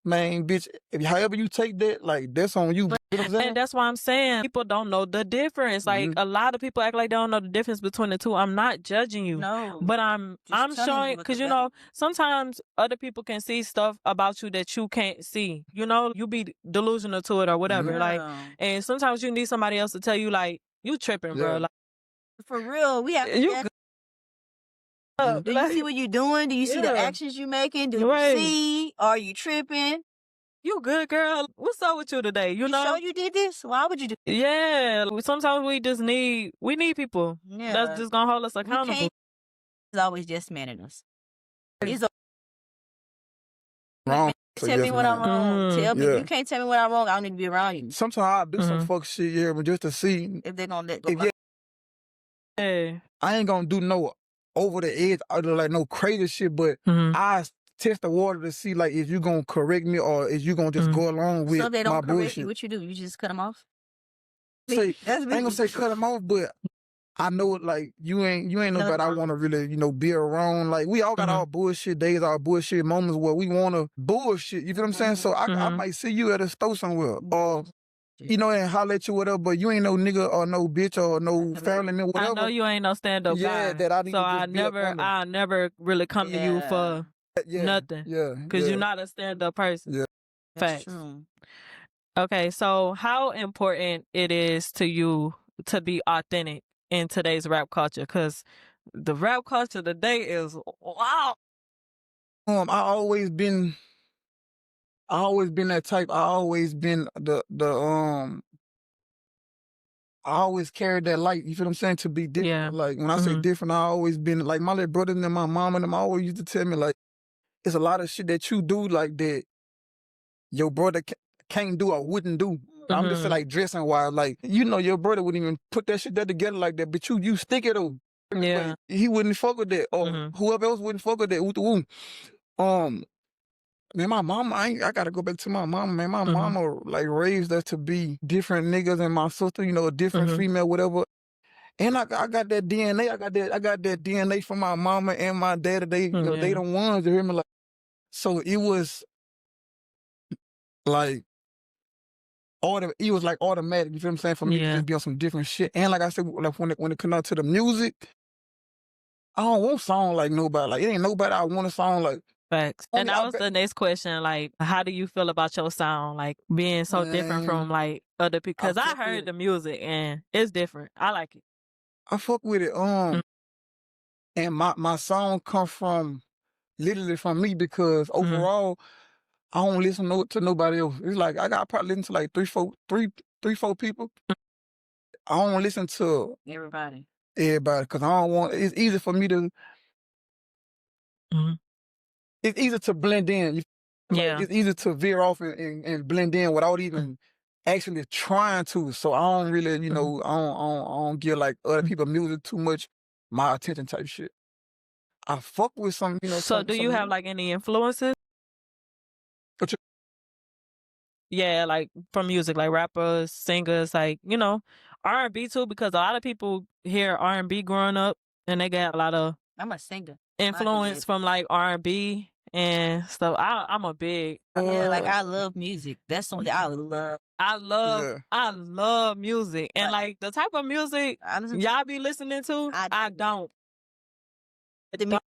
man, bitch, however you take that, like, that's on you. You know what I'm saying? And that's why I'm saying people don't know the difference. Like, a lot of people act like they don't know the difference between the two. I'm not judging you. No. But I'm showing, because, sometimes other people can see stuff about you that you can't see. You be delusional to it or whatever. Like, and sometimes you need somebody else to tell you, like, you tripping, bro. Like, for real, we have to. Do you see what you're doing? Do you see the actions you making? Do you see? Are you tripping? You good, girl? What's up with you today? You know? Sure you did this? Why would you do this? Yeah. Sometimes we need people that's just gonna hold us accountable. He's always just manning us. He's wrong. Tell me when I'm wrong. Tell me. You can't tell me when I'm wrong. I don't need to be around you. Sometimes I do some fuck shit, but just to see if they're gonna let go. I ain't gonna do no over the edge, like no crazy shit, but test the water to see like if you gonna correct me or if you gonna just go along with So if they my don't correct bullshit. you, what you do? You just cut them off? I ain't gonna say cut them off, but I know like you ain't nobody I want to really be around. Like we all got our bullshit days, our bullshit moments where we want to bullshit. You feel what I'm saying? So I might see you at a store somewhere or and holler at you whatever, but you ain't no nigga or no bitch or no family member whatever. I know you ain't no stand-up guy. That I need so to just I never really come to you for nothing. Yeah. Because you're not a stand-up person. Yeah. That's Facts. true. Okay, so how important it is to you to be authentic in today's rap culture? Because the rap culture today is wow. I always been that type. I always been I always carried that light, you feel what I'm saying, to be different. Yeah. Like when I say different, I always been like my little brother and my mom and them always used to tell me like it's a lot of shit that you do like that your brother can't do or wouldn't do. I'm just saying like dressing wise, like your brother wouldn't even put that shit there together like that, but you stick it though. Yeah. Like, he wouldn't fuck with that, or whoever else wouldn't fuck with that. Man, my mama, I gotta go back to my mama, man. My mama like raised us to be different niggas, and my sister, a different female, whatever. And I got that DNA. I got that DNA from my mama and my daddy. They they the ones, you hear me? Like, so it was like it was like automatic, you feel what I'm saying, for me to just be on some different shit. And like I said, like when it comes out to the music, I don't want song like nobody. Like it ain't nobody I want a song like. Facts. And that was the next question. Like, how do you feel about your sound? Like being so different from like other people? Because I heard the music and it's different. I like it. I fuck with it. And my song come from literally from me because overall I don't listen to nobody else. It's like I probably listen to like three, four people. I don't listen to everybody because I don't want. It's easy for me to. It's easy to blend in. It's easy to veer off and blend in without even actually trying to. So I don't really, I don't give like other people music too much my attention type shit. I fuck with some, So do you have like any influences? Yeah, like from music, like rappers, singers, like, R&B too, because a lot of people hear R&B growing up and they get a lot of I'm a singer. Influence from like R&B and stuff. I'm a big like I love music. That's something I love. I love music. And like the type of music y'all be listening to, I don't.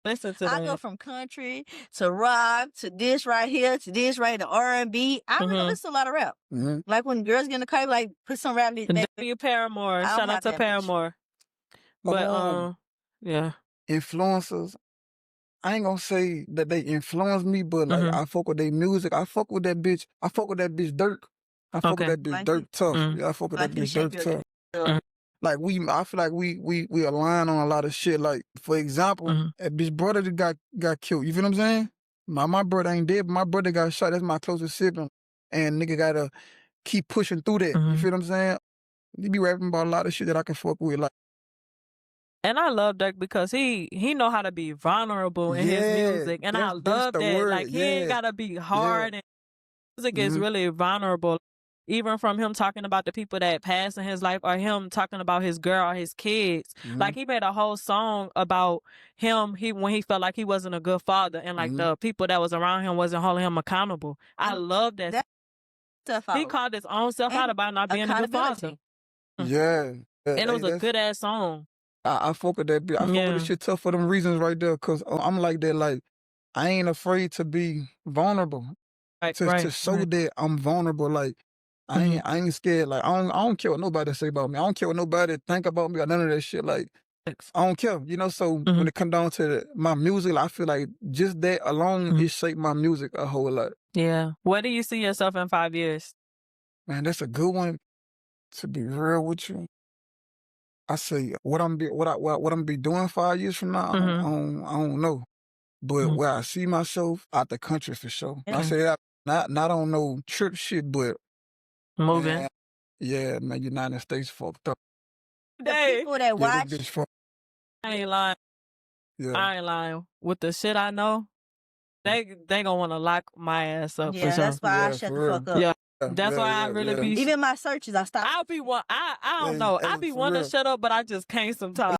Listen to I go from country to rock to this right here to this right to R&B. I really listen to a lot of rap. Like when girls get in the car, like put some rap music. W Paramore. Shout out to Paramore. But yeah. Influencers. I ain't gonna say that they influence me, but like I fuck with their music. I fuck with that bitch. I fuck with that bitch Dirk. I fuck with that bitch Dirk tough. Yeah, I fuck with that bitch Dirk tough. Like I feel like we align on a lot of shit. Like for example, a bitch brother that got killed. You feel what I'm saying? My brother ain't dead, but my brother got shot. That's my closest sibling, and nigga gotta keep pushing through that. You feel what I'm saying? You be rapping about a lot of shit that I can fuck with, like. And I love Dirk because he know how to be vulnerable in his music, and I love that. Word. Like he ain't gotta be hard, and music is really vulnerable. Even from him talking about the people that passed in his life, or him talking about his girl or his kids. Like he made a whole song about him. When he felt like he wasn't a good father, and like the people that was around him wasn't holding him accountable. I love that. He called his own self out about not being a good father. Yeah, and it was a good ass song. I fuck with that bitch. I fuck with this shit tough for them reasons right there. Cause I'm like that. Like I ain't afraid to be vulnerable. To show that I'm vulnerable. Like I ain't scared. Like I don't care what nobody say about me. I don't care what nobody think about me or none of that shit. Like I don't care. So when it come down to my music, I feel like just that alone it shaped my music a whole lot. Yeah. Where do you see yourself in 5 years? Man, that's a good one. To be real with you, I say what I'm be doing 5 years from now. I don't know, but where I see myself out the country for sure. I say that not on no trip shit, but moving. Man, yeah, man, United States fucked up. The people that watch, I ain't lying. Yeah. I ain't lying. With the shit I know, they gonna want to lock my ass up for Yeah, sure. that's why I shut the fuck up. Yeah, that's why I really be. Even my searches, I stopped. I'll be one. I don't know. I be wanting to shut up, but I just can't sometimes.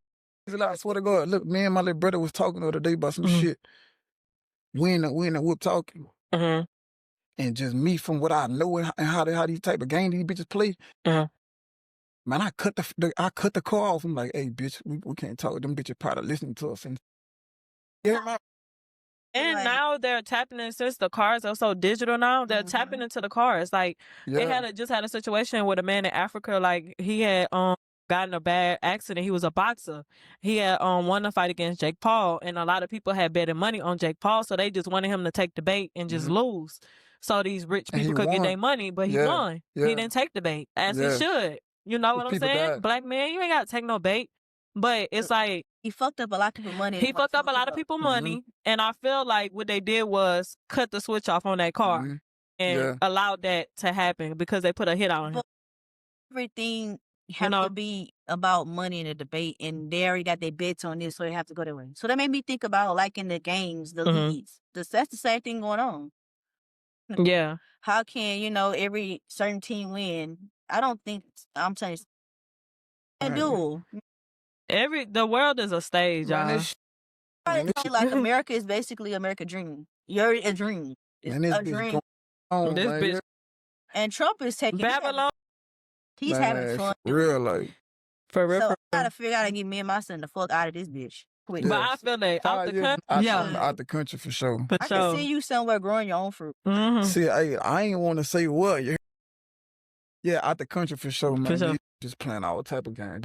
I swear to God, look, me and my little brother was talking the other day about some shit. We in the whoop talking. And just me from what I know and how these type of games these bitches play. Man, I cut the call off. I'm like, hey, bitch, we can't talk. Them bitches probably listening to us. And now they're tapping in, since the cars are so digital now, they're tapping into the cars. Like, they just had a situation with a man in Africa. Like, he had gotten a bad accident. He was a boxer. He had won a fight against Jake Paul, and a lot of people had betted money on Jake Paul, so they just wanted him to take the bait and just lose. So these rich people could get their money, but he won. He didn't take the bait, as he should. You know what I'm saying? Died. Black man, you ain't got to take no bait. But it's like, he fucked up a lot of people's money. He fucked up a lot of people's money, and I feel like what they did was cut the switch off on that car and allowed that to happen because they put a hit on him. Everything have to be about money in the debate, and they already got their bets on this, so they have to go their way. So that made me think about, like, in the games, the leagues. That's the same thing going on. Yeah. How can, every certain team win? I don't think, I'm saying, I do. The world is a stage, y'all. Like, America is basically America dream. You're a dream. It's a dream. This bitch. And Trump is taking Babylon. He's having fun. Real, like. For real. So I gotta figure out how to get me and my son the fuck out of this bitch. Quick. But I feel that out the country. Out the country for sure. I can see you somewhere growing your own fruit. See, I ain't want to say what. Yeah, out the country for sure, man. For sure. Just playing all type of game.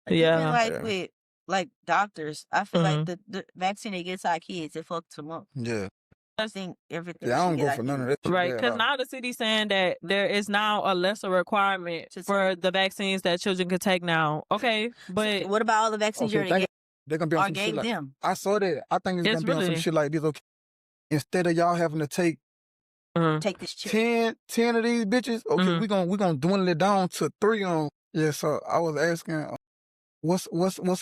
With like doctors, I feel like the vaccine they get to our kids, it fucks them up. Yeah. I think everything. Yeah, I don't go for none of that. Right, because now the city's saying that there is now a lesser requirement for the vaccines that children can take now. Okay, but what about all the vaccines you already gave? They're gonna be on some shit like them. I saw that. I think it's gonna be on some shit like this. Okay, instead of y'all having to take this 10 of these bitches, okay, we gonna dwindle it down to 3 on. Yeah, so I was asking, what's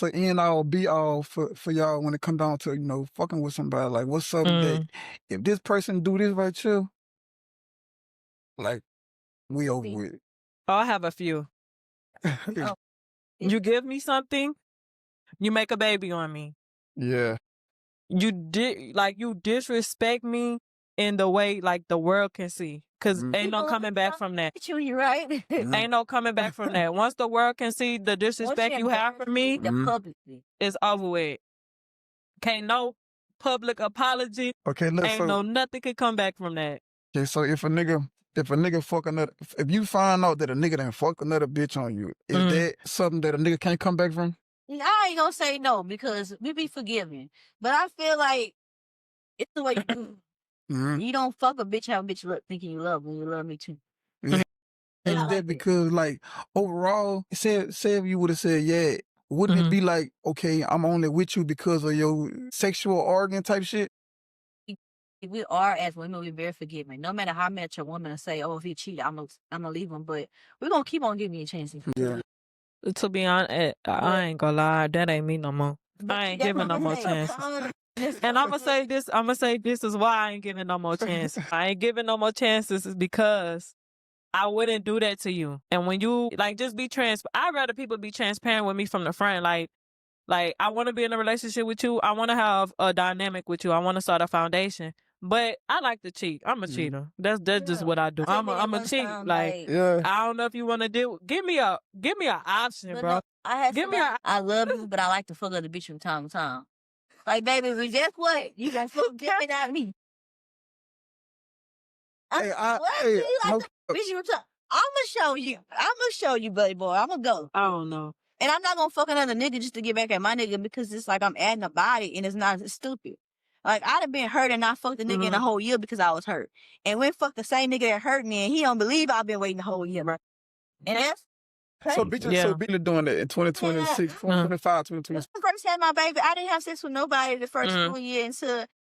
an end all be all for y'all when it come down to fucking with somebody? Like, what's something that if this person do this right here, like, we over with it. I have a few. You give me something, you make a baby on me. Yeah. You disrespect me in the way like the world can see. Because ain't no coming back from that. You're right. Ain't no coming back from that. Once the world can see the disrespect you have for me, it's over with. Can't no public apology. Okay, nothing can come back from that. Okay, so if a nigga fuck another, if you find out that a nigga done fuck another bitch on you, is that something that a nigga can't come back from? I ain't gonna say no because we be forgiving. But I feel like it's the way you do. You don't fuck a bitch how a bitch look thinking you love when you love me too. Is that because, like, overall, say if you would have said, yeah, wouldn't it be like, okay, I'm only with you because of your sexual organ type shit? We are, as women, we're very forgiving. No matter how much a woman say, oh, if he cheated, I'm gonna leave him. But we're gonna keep on giving you a chance. Yeah. To be honest, I ain't gonna lie, that ain't me no more. I ain't giving no more chances. And I'm gonna say this is why I ain't giving no more chances. I ain't giving no more chances is because I wouldn't do that to you. And when you, like, just be I'd rather people be transparent with me from the front. Like I want to be in a relationship with you. I want to have a dynamic with you. I want to start a foundation. But I like to cheat. I'm a cheater. That's just what I do. I'm a cheat. Like, I don't know if you want to do. Give me an option, bro. No, I love you, but I like to fuck other bitch from time to time. Like, baby, guess what? You got fuck get it out of me. I'm gonna show you. Buddy boy. I'm gonna go. I don't know. And I'm not gonna fuck another nigga just to get back at my nigga because it's like I'm adding a body and it's stupid. Like, I'd have been hurt and not fucked the nigga in a whole year because I was hurt. And when fuck the same nigga that hurt me and he don't believe I've been waiting the whole year, bro. And that's crazy. So bitches doing that in 2026, 2025, 2026. When I first had my baby, I didn't have sex with nobody the first school year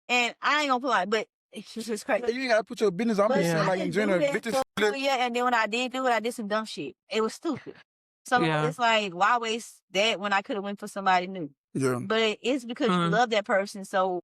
and I ain't gonna lie, but it's just crazy. You ain't gotta put your business on me, like in general. Bitches. And then when I did do it, I did some dumb shit. It was stupid. So it's like, why waste that when I could have went for somebody new? Yeah. But it's because you love that person, so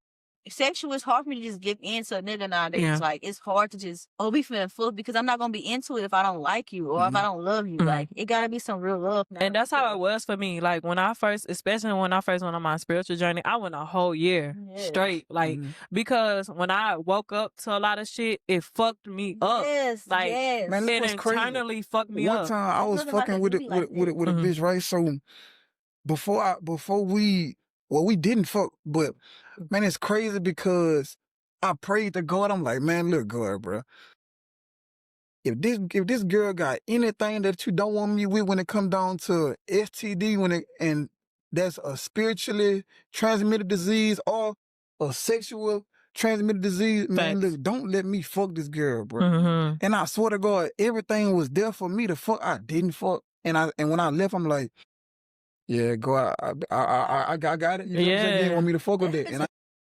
sexual is hard for me to just give in to a nigga nowadays. Yeah. Like, it's hard to just, we feeling full because I'm not going to be into it if I don't like you or if I don't love you. Like, it got to be some real love. And that's how it was for me. Like, especially when I first went on my spiritual journey, I went a whole year straight. Like, because when I woke up to a lot of shit, it fucked me up. Like, man, it internally fucked me up. One time I was fucking with a bitch, right? So before we didn't fuck, but man, it's crazy because I prayed to God. I'm like, man, look, God, bro. If this girl got anything that you don't want me with when it come down to STD, and that's a spiritually transmitted disease or a sexual transmitted disease, man, look, don't let me fuck this girl, bro. And I swear to God, everything was there for me to fuck. I didn't fuck, and when I left, I'm like, yeah, go out. I got it. You know what I'm saying? You didn't want me to fuck with it. And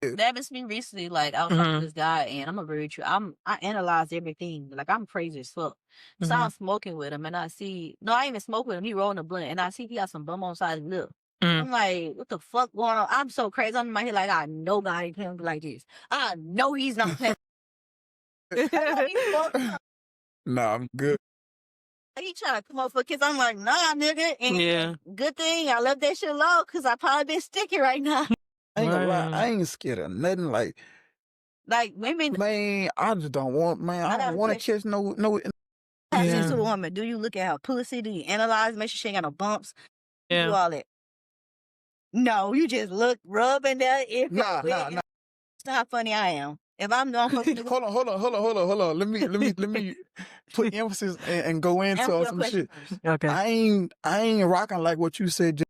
that happens to me recently. Like, I was talking to this guy, and I'm gonna be with you. I analyze everything. Like, I'm crazy as fuck. So I'm smoking with him, and I see, no, I ain't even smoke with him. He rolling a blunt, and I see he got some bum on side lip. I'm like, what the fuck going on? I'm so crazy. I'm in my head like, I know God ain't playing like this. I know he's not playing. Nah, I'm good. He trying to come up for kids. I'm like, nah, nigga. And good thing I left that shit low because I probably been sticky right now. I ain't gonna lie. I ain't scared of nothing. Like women. Man, I just don't want, man. I don't want to catch no. To a woman, do you look at her pussy? Do you analyze? Make sure she ain't got no bumps. Do all that. No, you just rub in there. Nah. It's not how funny I am. If I'm not fucking hold on. Let me put emphasis and go into some shit. Okay. I ain't rocking like what you said. Just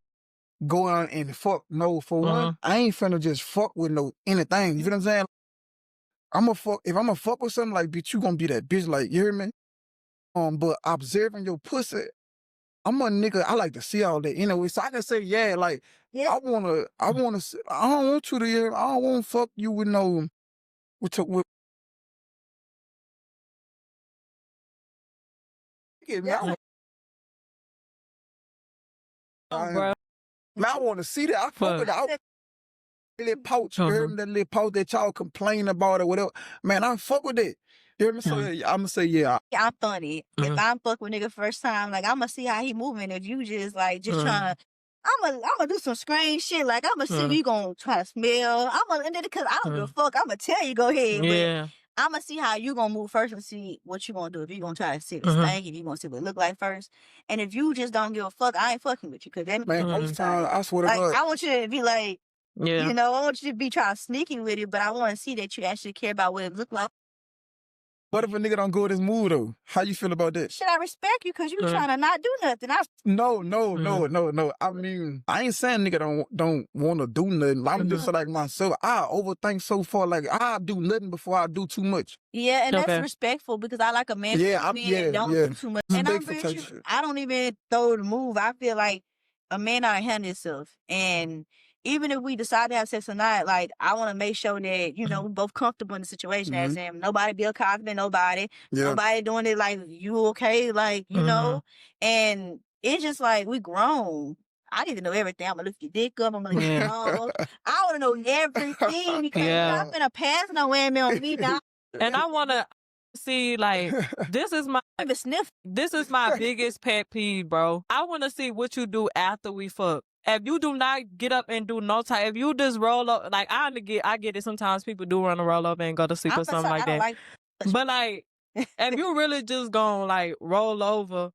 go on and fuck. No, for one, I ain't finna just fuck with anything. You feel what I'm saying? If I'm a fuck with something, like, bitch, you gonna be that bitch. Like, you hear me? But observing your pussy, I'm a nigga. I like to see all that anyway. So I can say, I don't want you to hear. I don't want to fuck you with no. Bro. I want to see that. I fuck with that. Little pouch, you heard me? That little pouch that y'all complain about or whatever. Man, I fuck with that. You hear me? So I'm gonna say, I'm funny. If I'm fuck with nigga first time, like, I'm gonna see how he moving. If you just trying to, I'm gonna do some strange shit. Like, I'm gonna see if you gonna try to smell. Because I don't give a fuck. I'm gonna tell you, go ahead. But I'm gonna see how you gonna move first and see what you gonna do. If you gonna try to see the stank, if you gonna see what it look like first. And if you just don't give a fuck, I ain't fucking with you. Cause that man, most time, I swear to God. I want you to be like, you know, I want you to be trying to sneaky with it, but I want to see that you actually care about what it look like. What if a nigga don't go with his mood, though? How you feel about that? Should I respect you because you trying to not do nothing? No. I mean, I ain't saying nigga don't want to do nothing. I'm just like myself. I overthink so far. Like, I do nothing before I do too much. Yeah, and that's respectful because I like a man don't do too much. And I'm pretty sure I don't even throw the move. I feel like a man ought to handle himself. And even if we decide to have sex or not, like, I want to make sure that, you know, we're both comfortable in the situation. As in, nobody be a confident, nobody doing it like, you okay? Like, you know? And it's just like, we grown. I need to know everything. I'm going to lift your dick up. I'm going to lift your nose. I want to know everything because you're not going to pass no women on me now. And I want to see, like, this is my biggest pet peeve, bro. I want to see what you do after we fuck. If you do not get up and do no time, if you just roll up, like, I get it. Sometimes people do want to roll up and go to sleep or something like that. But, like, if you really just gonna, like, roll over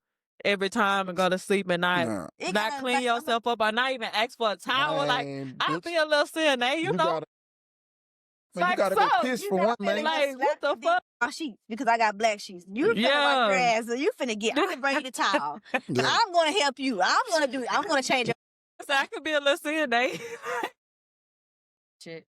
every time and go to sleep and not clean yourself up or not even ask for a towel, like, I feel a little sin, you know? Man, you gotta go piss for one, man. Like, what the fuck? My sheets, because I got black sheets. You finna wipe your ass, so you finna I'm gonna bring you the towel. I'm gonna help you. I'm gonna change your. So I could be a little sin, Shit.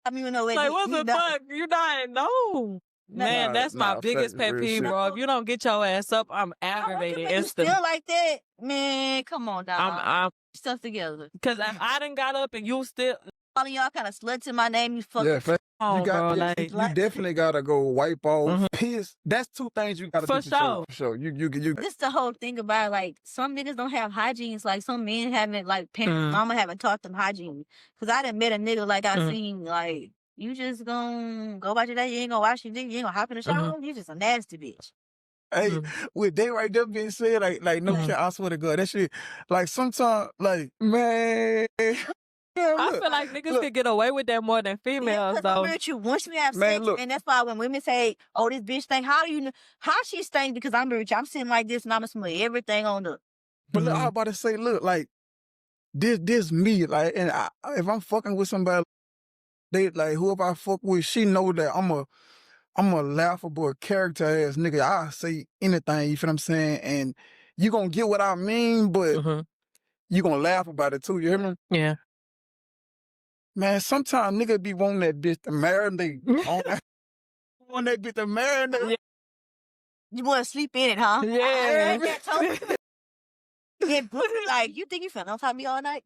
I mean, you know, like, what the fuck? You not know. Man, that's my biggest pet peeve, bro. If you don't get your ass up, I'm aggravated instantly. Still like that? Man, come on, dog. I'm stuff together. Because if I done got up and you still, calling y'all kind of sluts in my name. You fucking. Yeah, you got bro, you definitely gotta go wipe off, piss. That's two things you gotta do sure. For sure. You. This the whole thing about like some niggas don't have hygiene. It's like some men haven't like parents, mama haven't taught them hygiene. Cause I done met a nigga like I seen like you just gonna go about your day. You ain't gonna wash your dick. You ain't gonna hop in the shower. You just a nasty bitch. Hey, with that right there being said, like no care, I swear to God, that shit, like sometimes, like man. I feel like niggas could get away with that more than females, though. Once we have sex, and that's why when women say, "Oh, this bitch stink," how do you know how she stink? Because I'm rich, I'm sitting like this, and I'm gonna smell everything on the. But look, I was about to say, look, like this me, like, and if I'm fucking with somebody, they like whoever I fuck with, she know that I'm a laughable character ass nigga. I say anything, you feel what I'm saying, and you gonna get what I mean, but you gonna laugh about it too. You hear me? Yeah. Man, sometimes niggas be wanting that bitch to marinate. Want that bitch to marinate. You want to sleep in it, huh? Yeah. Get like, you think you finna on top of me all night?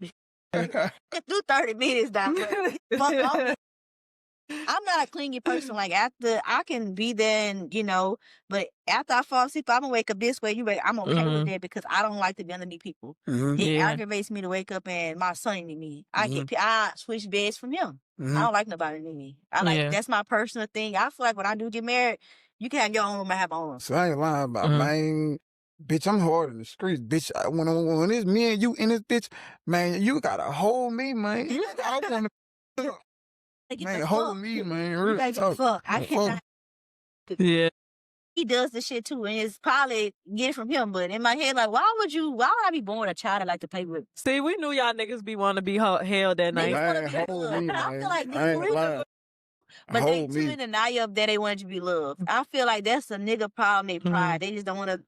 Do 30 minutes down there. Fuck off. I'm not a clingy person. Like, after, I can be there and, you know, but after I fall asleep, I'm going to wake up this way. I'm okay with that because I don't like to be underneath people. It aggravates me to wake up and my son need me. I switch beds from him. I don't like nobody need me. That's my personal thing. I feel like when I do get married, you can have your own room, I have my own room. So I ain't lying about man. Bitch, I'm hard in the streets, bitch. When it's me and you in this bitch, man, you gotta hold me, man. I want to... Man, hold me, man. Really fuck. I cannot. Yeah. He does this shit too, and it's probably get it from him. But in my head, like, why would I be born a child that like to play with? See, we knew y'all niggas be want to be held that night. Man, hold me, man. I feel like I ain't lying. But they too in denial of that they want you to be loved. I feel like that's a nigga problem. They pride. They just don't want to.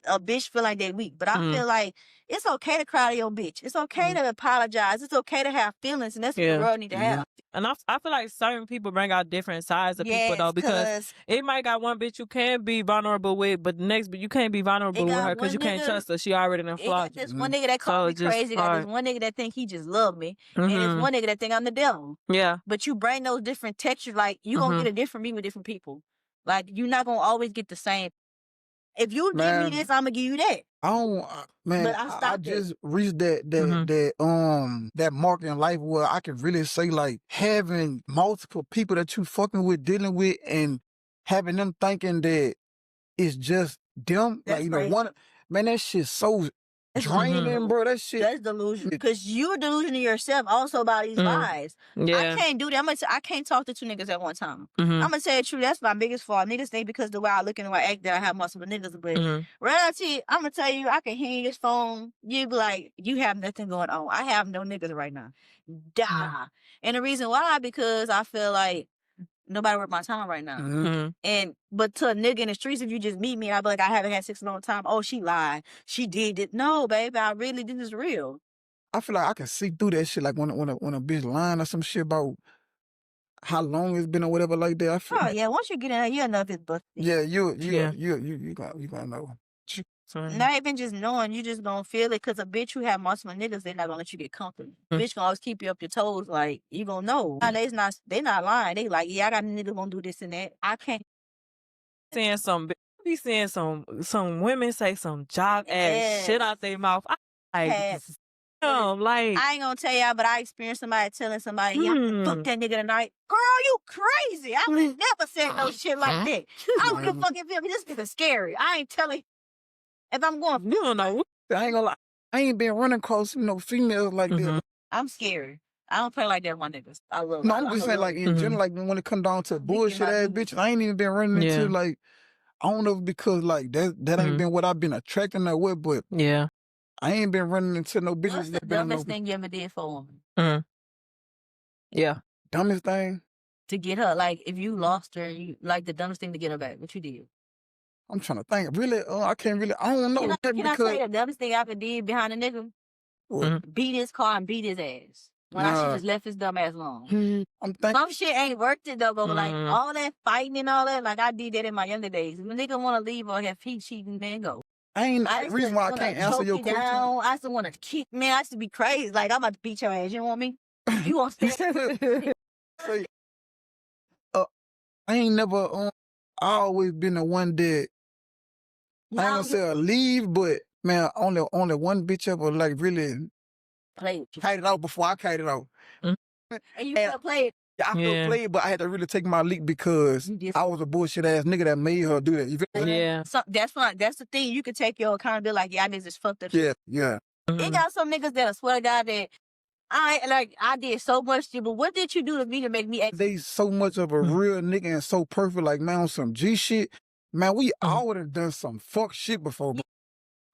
A bitch feel like they weak, but I feel like it's okay to cry to your bitch. It's okay to apologize. It's okay to have feelings, and that's what the world need to have. And I feel like certain people bring out different sides of people though, because it might got one bitch you can be vulnerable with, but the next bitch you can't be vulnerable with her because you can't trust her. She already done flawed you. There's one nigga that called me crazy. There's one nigga that think he just love me, and there's one nigga that think I'm the devil. Yeah. But you bring those different textures, like you gonna get a different me with different people. Like you're not gonna always get the same. If you give me this, I'm gonna give you that. I don't, man. But I just reached that mark in life where I can really say like having multiple people that you fucking with, dealing with, and having them thinking that it's just them. That's like you know, crazy. Man, that shit's so draining, bro. That shit. That's delusion. Because you're delusional yourself also about these lies. Yeah. I can't do that. I can't talk to two niggas at one time. I'm going to tell you the truth. That's my biggest fault. Niggas think because the way I look and the way I act that I have multiple niggas. But reality, I'm going to tell you, I can hear this phone. You be like, you have nothing going on. I have no niggas right now. And the reason why, because I feel like nobody worth my time right now. But to a nigga in the streets, if you just meet me, I'd be like, I haven't had sex in a long time. Oh, she lied. She did it. No, baby, this is real. I feel like I can see through that shit. Like when a bitch lying or some shit about how long it's been or whatever like that. I feel yeah. Once you get in there, you know if it's busted. Yeah, you gonna know. Not even just knowing, you just gonna feel it. Cause a bitch who have multiple niggas, they not gonna let you get comfortable. Bitch gonna always keep you up your toes. Like you gonna know. They not lying. They like, yeah, I got a nigga gonna do this and that. I can't. Seeing some women say some job ass shit out their mouth. I ain't gonna tell y'all, but I experienced somebody telling somebody, yeah, fuck that nigga tonight. Girl, you crazy. I would never said no shit like that. I would fucking feel me. This nigga scary. I ain't telling. If I'm going, you don't know. I ain't gonna lie. I ain't been running across females like that. I'm scared. I don't play like that with my niggas. I love. No, I'm just saying like in general, like when it come down to bullshit ass bitches, I ain't even been running into like, I don't know if because like that ain't been what I've been attracting her with, but I ain't been running into no bitches. What's the dumbest thing you ever did for a woman? Yeah. Dumbest thing? To get her, like if you lost her, like the dumbest thing to get her back. What you did? I'm trying to think. Really, I can't really. I don't know. Can I say the dumbest thing I ever did behind a nigga? Beat his car and beat his ass. When I should just left his dumb ass alone. Some shit ain't worth it though, but like all that fighting and all that, like I did that in my younger days. If a nigga want to leave or have feet cheating, man, go. The reason why I can't answer your question. I used to want to kick, man. I used to be crazy. Like I'm about to beat your ass. You know what I mean? You won't stay. Say, I ain't never I always been the one that I ain't gonna say a leave, but man, only one bitch ever like really played it out before I carried it out. And you could play it. I could play it, but I had to really take my leap because I was a bullshit ass nigga that made her do that. You feel me? Yeah. So that's fine. That's the thing. You can take your accountability like, yeah, I did this fucked up shit. Yeah. It got some niggas that I swear to God that I did so much shit, but what did you do to me to make me act? They so much of a real nigga and so perfect, like man, on some G shit. Man, we all would have done some fuck shit before.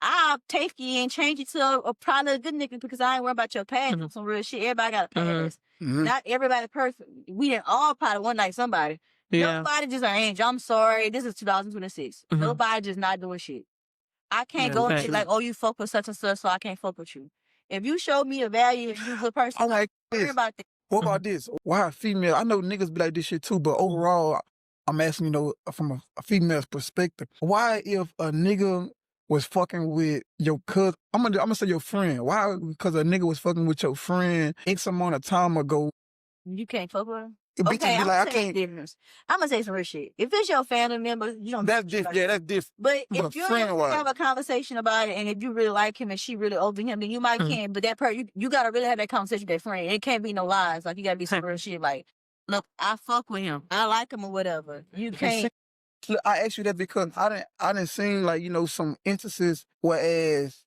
I'll take you and change you to a probably a good nigga because I ain't worried about your past on some real shit. Everybody got a past. Not everybody perfect. We didn't all probably one night somebody. Yeah. Nobody just an angel. I'm sorry. This is 2026. Nobody just not doing shit. I can't go and be like, oh, you fuck with such and such, so I can't fuck with you. If you show me a value and you're a good person, I'm like, worry about that. What about this? Why a female? I know niggas be like this shit too, but overall, I'm asking, from a female's perspective. Why if a nigga was fucking with your cousin, I'm gonna say your friend. Why? Because a nigga was fucking with your friend X amount of time ago. You can't fuck with him? Okay, I'm gonna say some real shit. If it's your family member, you don't. That's different. Yeah, that's different. But if you have a conversation about it, and if you really like him and she really over him, then you might can. But that you gotta really have that conversation with that friend. It can't be no lies. Like you gotta be some real shit. Like, look, I fuck with him. I like him or whatever. You can't. Look, I asked you that because I didn't seen like some instances whereas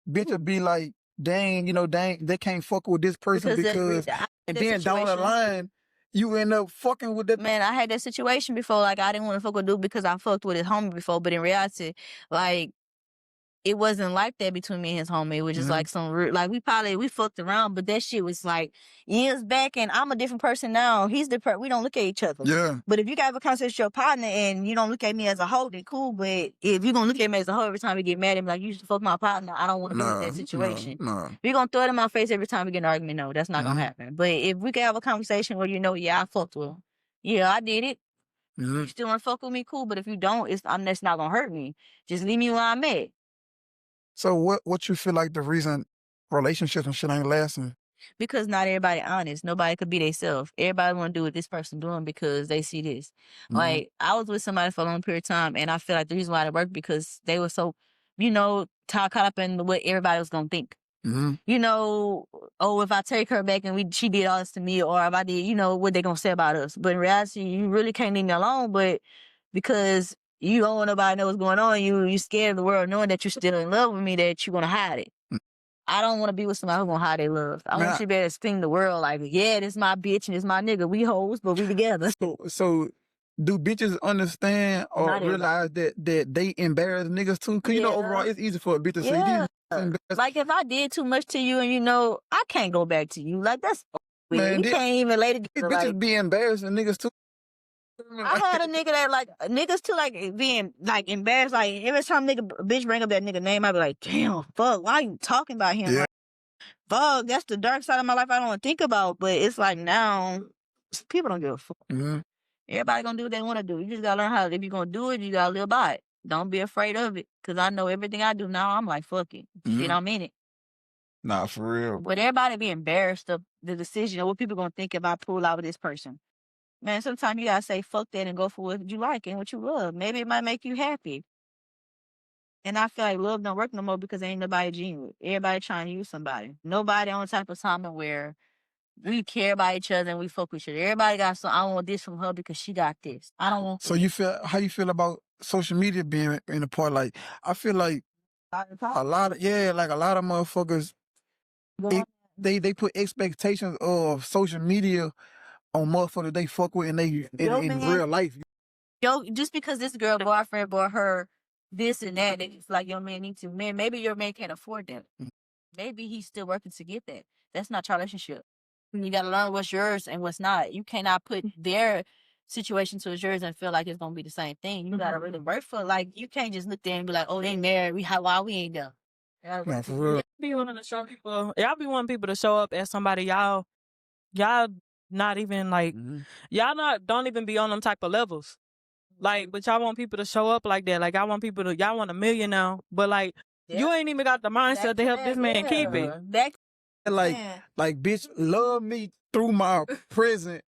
bitches be like, dang, they can't fuck with this person because and then down the line. You end up fucking with that. Man, I had that situation before. Like, I didn't want to fuck with dude because I fucked with his homie before. But in reality, like, it wasn't like that between me and his homie. It was just like some real, like, we fucked around, but that shit was like years back, and I'm a different person now. He's the we don't look at each other. Yeah. But if you got a conversation with your partner and you don't look at me as a hoe, then cool. But if you're going to look at me as a hoe every time we get mad and be like, you used to fuck my partner, I don't want to be in that situation. No. If you're going to throw it in my face every time we get an argument, no, that's not going to happen. But if we can have a conversation where yeah, I fucked with him. Yeah, I did it. You still want to fuck with me, cool. But if you don't, that's not going to hurt me. Just leave me where I'm at. So what you feel like the reason relationships and shit ain't lasting? Because not everybody honest. Nobody could be themselves. Everybody want to do what this person doing because they see this. Like, I was with somebody for a long period of time, and I feel like the reason why it worked because they were so, caught up in what everybody was going to think. If I take her back and she did all this to me, or if I did, what they going to say about us. But in reality, you really can't leave me alone, but because you don't want nobody to know what's going on. You scared of the world knowing that you're still in love with me, that you're going to hide it. I don't want to be with somebody who's going to hide their love. I want you to be able to sting the world like, yeah, this is my bitch and this is my nigga. We hoes, but we together. So do bitches understand or realize that they embarrass niggas too? Because, overall, it's easy for a bitch to say this. Like, if I did too much to you and, I can't go back to you. Like, that's weird. We can't even lay together. Bitches be embarrassing niggas too. I had a nigga that niggas too being embarrassed. Like every time a bitch bring up that nigga name, I be like, damn, fuck, why are you talking about him? Yeah. Like, fuck, that's the dark side of my life I don't want to think about. But it's like now, people don't give a fuck. Everybody gonna do what they want to do. You just gotta learn how. If you're gonna do it, you gotta live by it. Don't be afraid of it. Cause I know everything I do now, I'm like, fuck it. Shit, I'm in it. Nah, for real. But everybody be embarrassed of the decision of what people gonna think if I pull out with this person. Man, sometimes you gotta say fuck that and go for what you like and what you love. Maybe it might make you happy. And I feel like love don't work no more because ain't nobody genuine. Everybody trying to use somebody. Nobody on the type of time where we care about each other and we fuck with each other. Everybody got I want this from her because she got this. I don't want. So how you feel about social media being in a part? Like, I feel like a lot of motherfuckers, they put expectations of social media on motherfuckers they fuck with and they in real life. Just because this girl boyfriend bought her this and that, it's like your man needs to. Man, maybe your man can't afford that. Maybe he's still working to get that. That's not your relationship. You gotta learn what's yours and what's not. You cannot put their situation to yours and feel like it's gonna be the same thing. You gotta really work for it. Like, you can't just look there and be like, oh, they married. Why we ain't there? Yeah, for real. Y'all be wanting people to show up as somebody y'all not even like y'all don't even be on them type of levels. Like, but y'all want people to show up like that. Like, y'all want $1 million now, but like you ain't even got the mindset to help this man keep it. Like, bitch, love me through my present.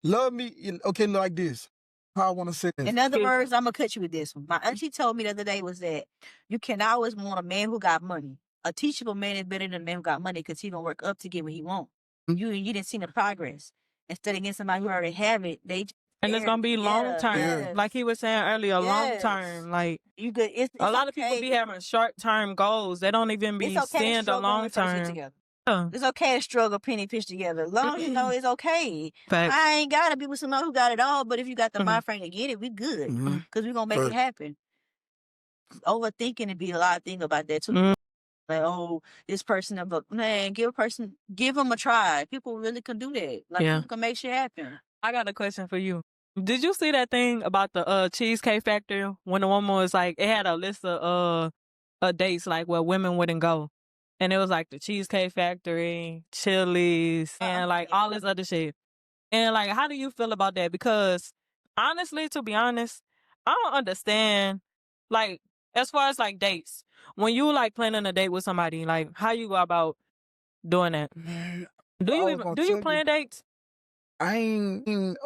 Love me, okay, like this. How I want to say this. In other words, I'm going to cut you with this one. My auntie told me the other day was that you can always want a man who got money. A teachable man is better than a man who got money because he going to work up to get what he want. You didn't see the progress. Instead of getting somebody who already have it, and it's gonna be long term, like he was saying earlier, long term. Like you could, a lot of people be having short term goals. They don't even be seeing the long term. It's okay to struggle, penny pinch together. As long as you know it's okay. I ain't gotta be with somebody who got it all, but if you got the mind frame to get it, we good because we gonna make it happen. Overthinking and be a lot of things about that too. Like, oh, this person, man, give them a try. People really can do that. Like, people can make shit happen. I got a question for you. Did you see that thing about the Cheesecake Factory when the woman was like, it had a list of dates like where women wouldn't go, and it was like the Cheesecake Factory, Chili's, and like all this other shit. And like, how do you feel about that? Because honestly, to be honest, I don't understand. Like, as far as like dates, when you like planning a date with somebody, like how you go about doing that? Man, do you plan dates? I ain't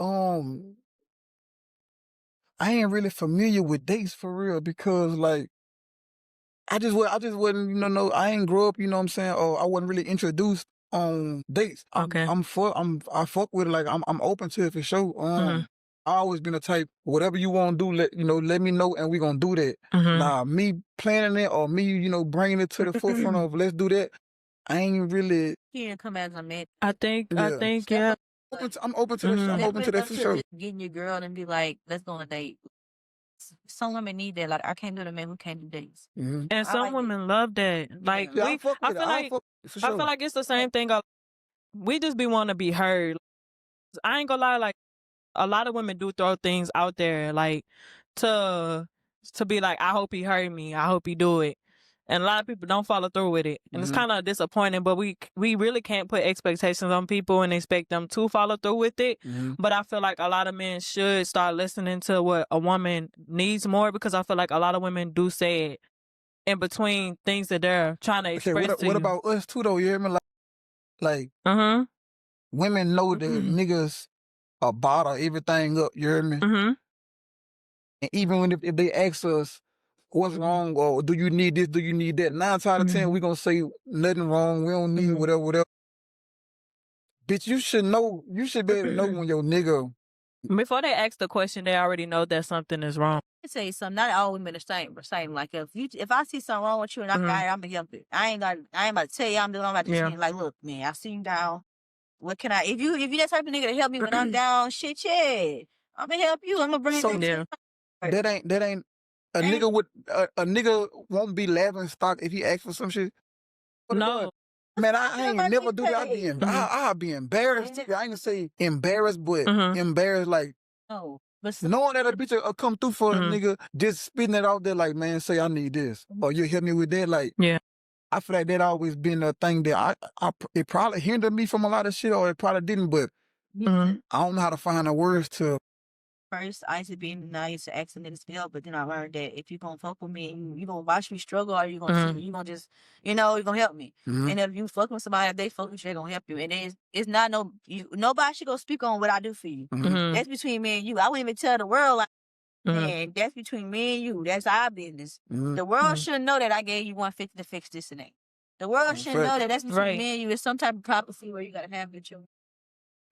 really familiar with dates for real because like I just wasn't I ain't grow up, you know what I'm saying, or I wasn't really introduced on dates. Okay. I fuck with it, like I'm open to it for sure. I always been a type, whatever you want to do, let me know and we gonna do that. Nah, me planning it or me, bringing it to the forefront of let's do that, I ain't really. He didn't come as a man. I think, I'm open to that. I'm open to that for sure. Getting your girl and be like, let's go on a date. Some women need that. Like, I can't do the man who can't do dates. And some women love that. Like, I feel like it's the same thing. We just be want to be heard. I ain't gonna lie. Like, a lot of women do throw things out there, like to be like, I hope he heard me. I hope he do it. And a lot of people don't follow through with it. And it's kind of disappointing, but we really can't put expectations on people and expect them to follow through with it. But I feel like a lot of men should start listening to what a woman needs more, because I feel like a lot of women do say it in between things that they're trying to express to you. What about us too, though? You hear me? Like women know that niggas are bottle everything up. You hear me? And even when if they ask us, what's wrong, or do you need this, do you need that? 9 out of 10, we gonna say nothing wrong. We don't need whatever. Bitch, you should know. You should be able to know when your nigga. Before they ask the question, they already know that something is wrong. I say something. Not all women are same. Like if I see something wrong with you and I'm gonna help it. I ain't about to tell you I'm about to say, like, look, man, I see you down. What can I? If you that type of nigga to help me when I'm down, shit, I'm gonna help you. I'm gonna bring it. That ain't. A nigga won't be laughing stock if he asks for some shit. No. Man, I ain't never do that. I'll be embarrassed. I ain't gonna say embarrassed, but embarrassed like knowing that a bitch will come through for a nigga, just spitting it out there like, man, say I need this. Or you help me with that. Like, I feel like that always been a thing that it probably hindered me from a lot of shit, or it probably didn't, but I don't know how to find the words to. First, I used to be nice to ask niggas for help, but then I learned that if you gonna fuck with me, you gonna watch me struggle, or you gonna see, you gonna just, you're gonna help me. And if you fuck with somebody, if they fuck with you, they gonna help you. And it's not nobody should go speak on what I do for you. That's between me and you. I wouldn't even tell the world, like, man, that's between me and you. That's our business. The world shouldn't know that I gave you $150 to fix this and that. The world shouldn't know that that's between me and you. It's some type of prophecy where you gotta have with you.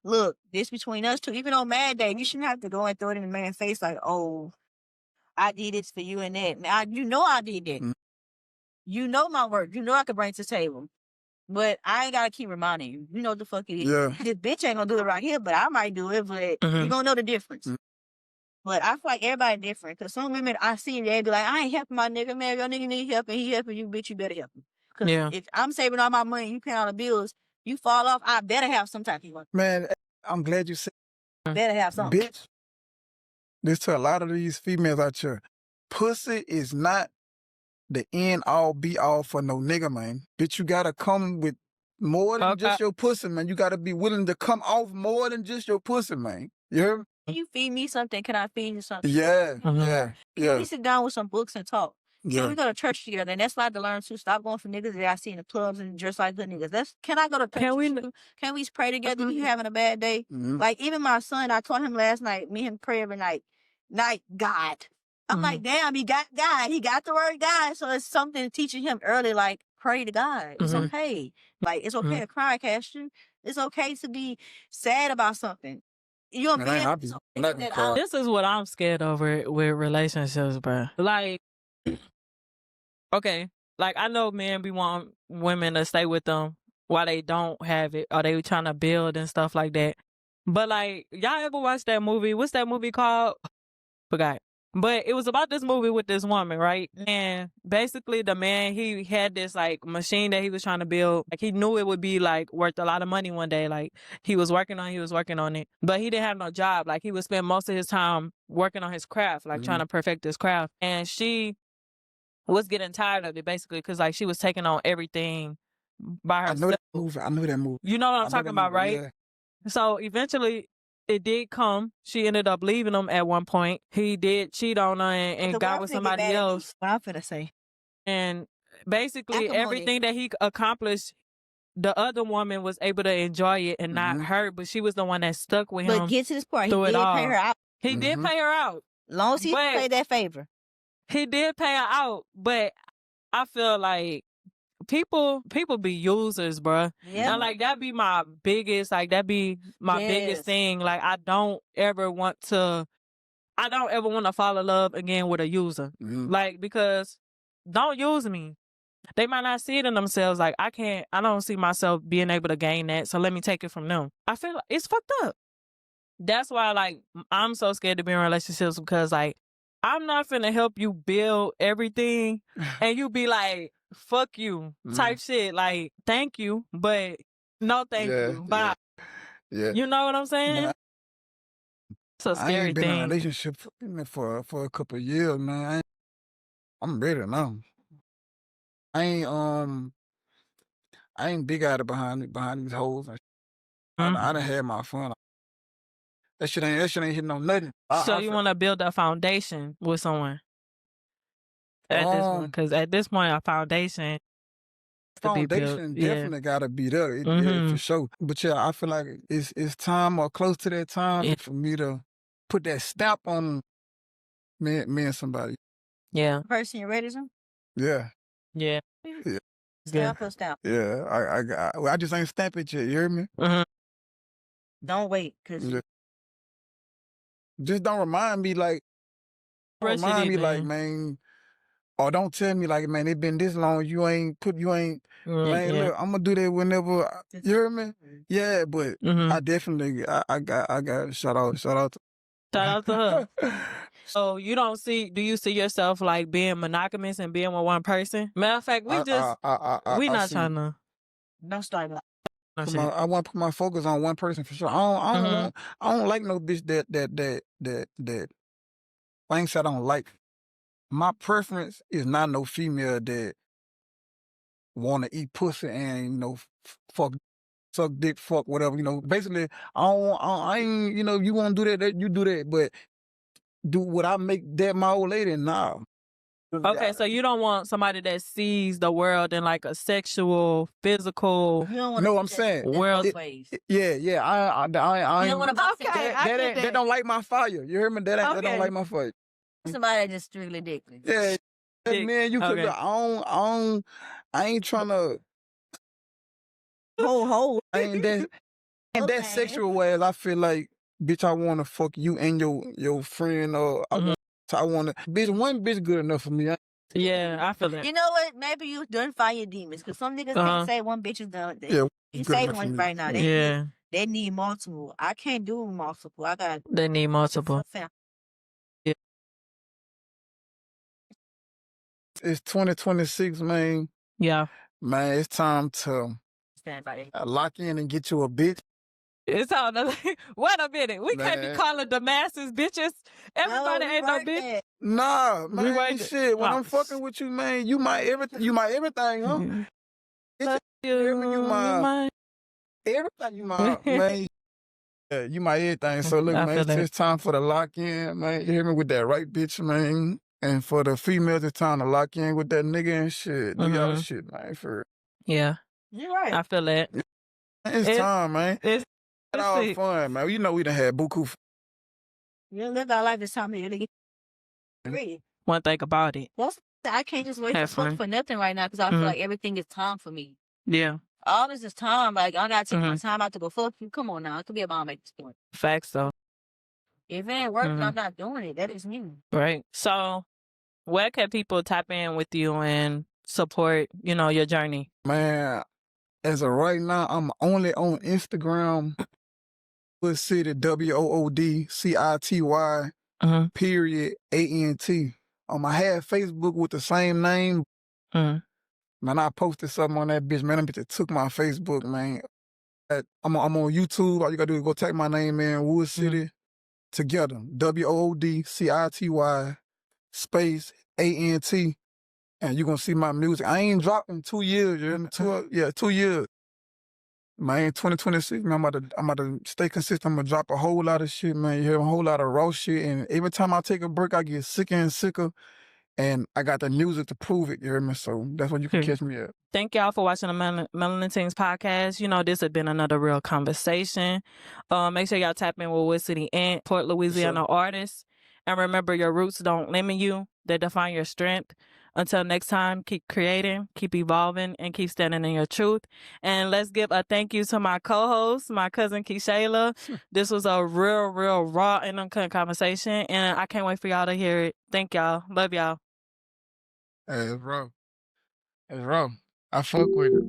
Look, this between us two. Even on Mad Day, you shouldn't have to go and throw it in the man's face like, oh, I did this for you and that. Now, you know I did that. You know my work. You know I could bring it to the table. But I ain't got to keep reminding you. You know what the fuck it is. Yeah. This bitch ain't going to do it right here, but I might do it, but you going to know the difference. But I feel like everybody different. Because some women, I see they be like, I ain't helping my nigga, man. Your nigga need help and he helping you, bitch, you better help him. Because if I'm saving all my money, you paying all the bills, you fall off, I better have some type of work. Man, I'm glad you said. Better have something. Bitch, this to a lot of these females out here. Pussy is not the end all be all for no nigga, man. Bitch, you gotta come with more than just your pussy, man. You gotta be willing to come off more than just your pussy, man. You hear me? Can you feed me something? Can I feed you something? Yeah. We sit down with some books and talk. Can we go to church together? And that's what I had to learn too. Stop going for niggas that I see in the clubs and dress like good niggas. Can I go to church? Can we pray together if you having a bad day? Like even my son, I told him last night, me and him pray every night. God. I'm like, damn, he got God. He got the word God. So it's something teaching him early, like, pray to God. It's okay. Like, it's okay to cry, Castor. It's okay to be sad about something. You know what I'm saying? This is what I'm scared of with relationships, bro. Like, okay, like I know men be want women to stay with them while they don't have it, or they trying to build and stuff like that. But like, y'all ever watch that movie? What's that movie called? Forgot. But it was about this movie with this woman, right? And basically the man, he had this like machine that he was trying to build. Like he knew it would be like worth a lot of money one day. Like he was working on it. But he didn't have no job. Like he would spend most of his time working on his craft, like trying to perfect his craft. And she was getting tired of it basically because like she was taking on everything by herself. I know that movie. You know what I'm talking about, right? Yeah. So eventually it did come. She ended up leaving him at one point. He did cheat on her and got with somebody else. What I'm finna say. And basically everything that he accomplished, the other woman was able to enjoy it and not her, but she was the one that stuck with him. But get to this part, he did pay her out. He did pay her out. Long as he paid that favor. He did pay her out, but I feel like people be users, bruh. Yeah. And like that be my biggest, biggest thing. Like I don't ever want to fall in love again with a user. Like, because don't use me. They might not see it in themselves. Like I don't see myself being able to gain that. So let me take it from them. I feel like it's fucked up. That's why like I'm so scared to be in relationships, because like I'm not finna help you build everything and you be like, fuck you type shit. Like, thank you, but no thank you. Bye. Yeah. You know what I'm saying? Yeah. It's a scary I ain't been thing. in a relationship for a couple of years, man. I'm ready now. I ain't big out behind these hoes. I done had my fun. That shit ain't hitting no nothing. So you want to build a foundation with someone at this point? Because at this point, a foundation definitely gotta be there. Yeah, for sure. But yeah, I feel like it's time or close to that time for me to put that stamp on me and somebody. Yeah. Person you're ready to? Yeah. Yeah. Stamp or stamp? Yeah. I just ain't stamp it yet. You hear me? Don't wait, cause. Just don't remind me like, man, or don't tell me like, man, it been this long, man, look, I'm gonna do that whenever, you hear me? Yeah, but I definitely, I got shout out to her. So do you see yourself like being monogamous and being with one person? Matter of fact, we not trying to. Don't start that. I want to put my focus on one person for sure. I don't like no bitch that things I don't like. My preference is not no female that want to eat pussy and fuck, suck dick, fuck whatever. Basically, I ain't. You want to do that, you do that. But would I make that my old lady? Nah. Okay, so you don't want somebody that sees the world in like a sexual, physical. No, I'm saying world. Yeah. I you don't want to. Okay, that don't light my fire. You hear me? That don't light my fire. Somebody that just strictly dick. Yeah, man, you could. I ain't trying to. Ho. I ain't that sexual way. I feel like, bitch, I want to fuck you and your friend, or I want to. Bitch, one bitch good enough for me. Yeah, I feel that. You know what? Maybe you done find your demons, because some niggas can't say one bitch is done. You say one right now. They need multiple. I can't do multiple. They need multiple. Yeah. It's 2026, man. Yeah. Man, it's time to lock in and get you a bitch. It's all wait a minute. We can't be calling the masses bitches. Everybody ain't no bitch. Nah, man, shit. When I'm fucking with you, man, you my everything, huh? You my everything, you my man. Yeah, you my everything. So look, man, it's time for the lock in, man. You hear me with that right bitch, man. And for the females, it's time to lock in with that nigga and shit. Do y'all shit, man. For Yeah. You're right. I feel that. it's time, man. It's all fun, man. You know we done had buku. You live our life this time here, nigga. Really. One thing about it. I can't just wait to fuck for nothing right now because I feel like everything is time for me. Yeah. All this is time. Like, I gotta take my time out to go fuck you. Come on now. It could be a bomb at this point. Facts, though. If it ain't working, I'm not doing it. That is me. Right. So, where can people tap in with you and support, your journey? Man, as of right now, I'm only on Instagram. WoodCity, WoodCity, period, ANT. I had Facebook with the same name. Man, I posted something on that bitch. Man, that bitch took my Facebook, man. I'm on YouTube. All you gotta do is go type my name in, WoodCity, together. WoodCity, space, ANT. And you're gonna see my music. I ain't dropped in 2 years, you hear me? 2 years. Man, 2026, man, I'm about to stay consistent. I'm gonna drop a whole lot of shit, man. You hear me? A whole lot of raw shit. And every time I take a break, I get sicker and sicker. And I got the music to prove it, you hear me? So that's what you can catch me at. Thank y'all for watching the Melanin Tingz Podcast. This has been another real conversation. Make sure y'all tap in with WoodCity Ant, Port Louisiana artist. And remember, your roots don't limit you. They define your strength. Until next time, keep creating, keep evolving, and keep standing in your truth. And let's give a thank you to my co-host, my cousin Keishayla. This was a real, real raw and uncut conversation, and I can't wait for y'all to hear it. Thank y'all. Love y'all. Hey, it's raw. It's raw. I fuck with it.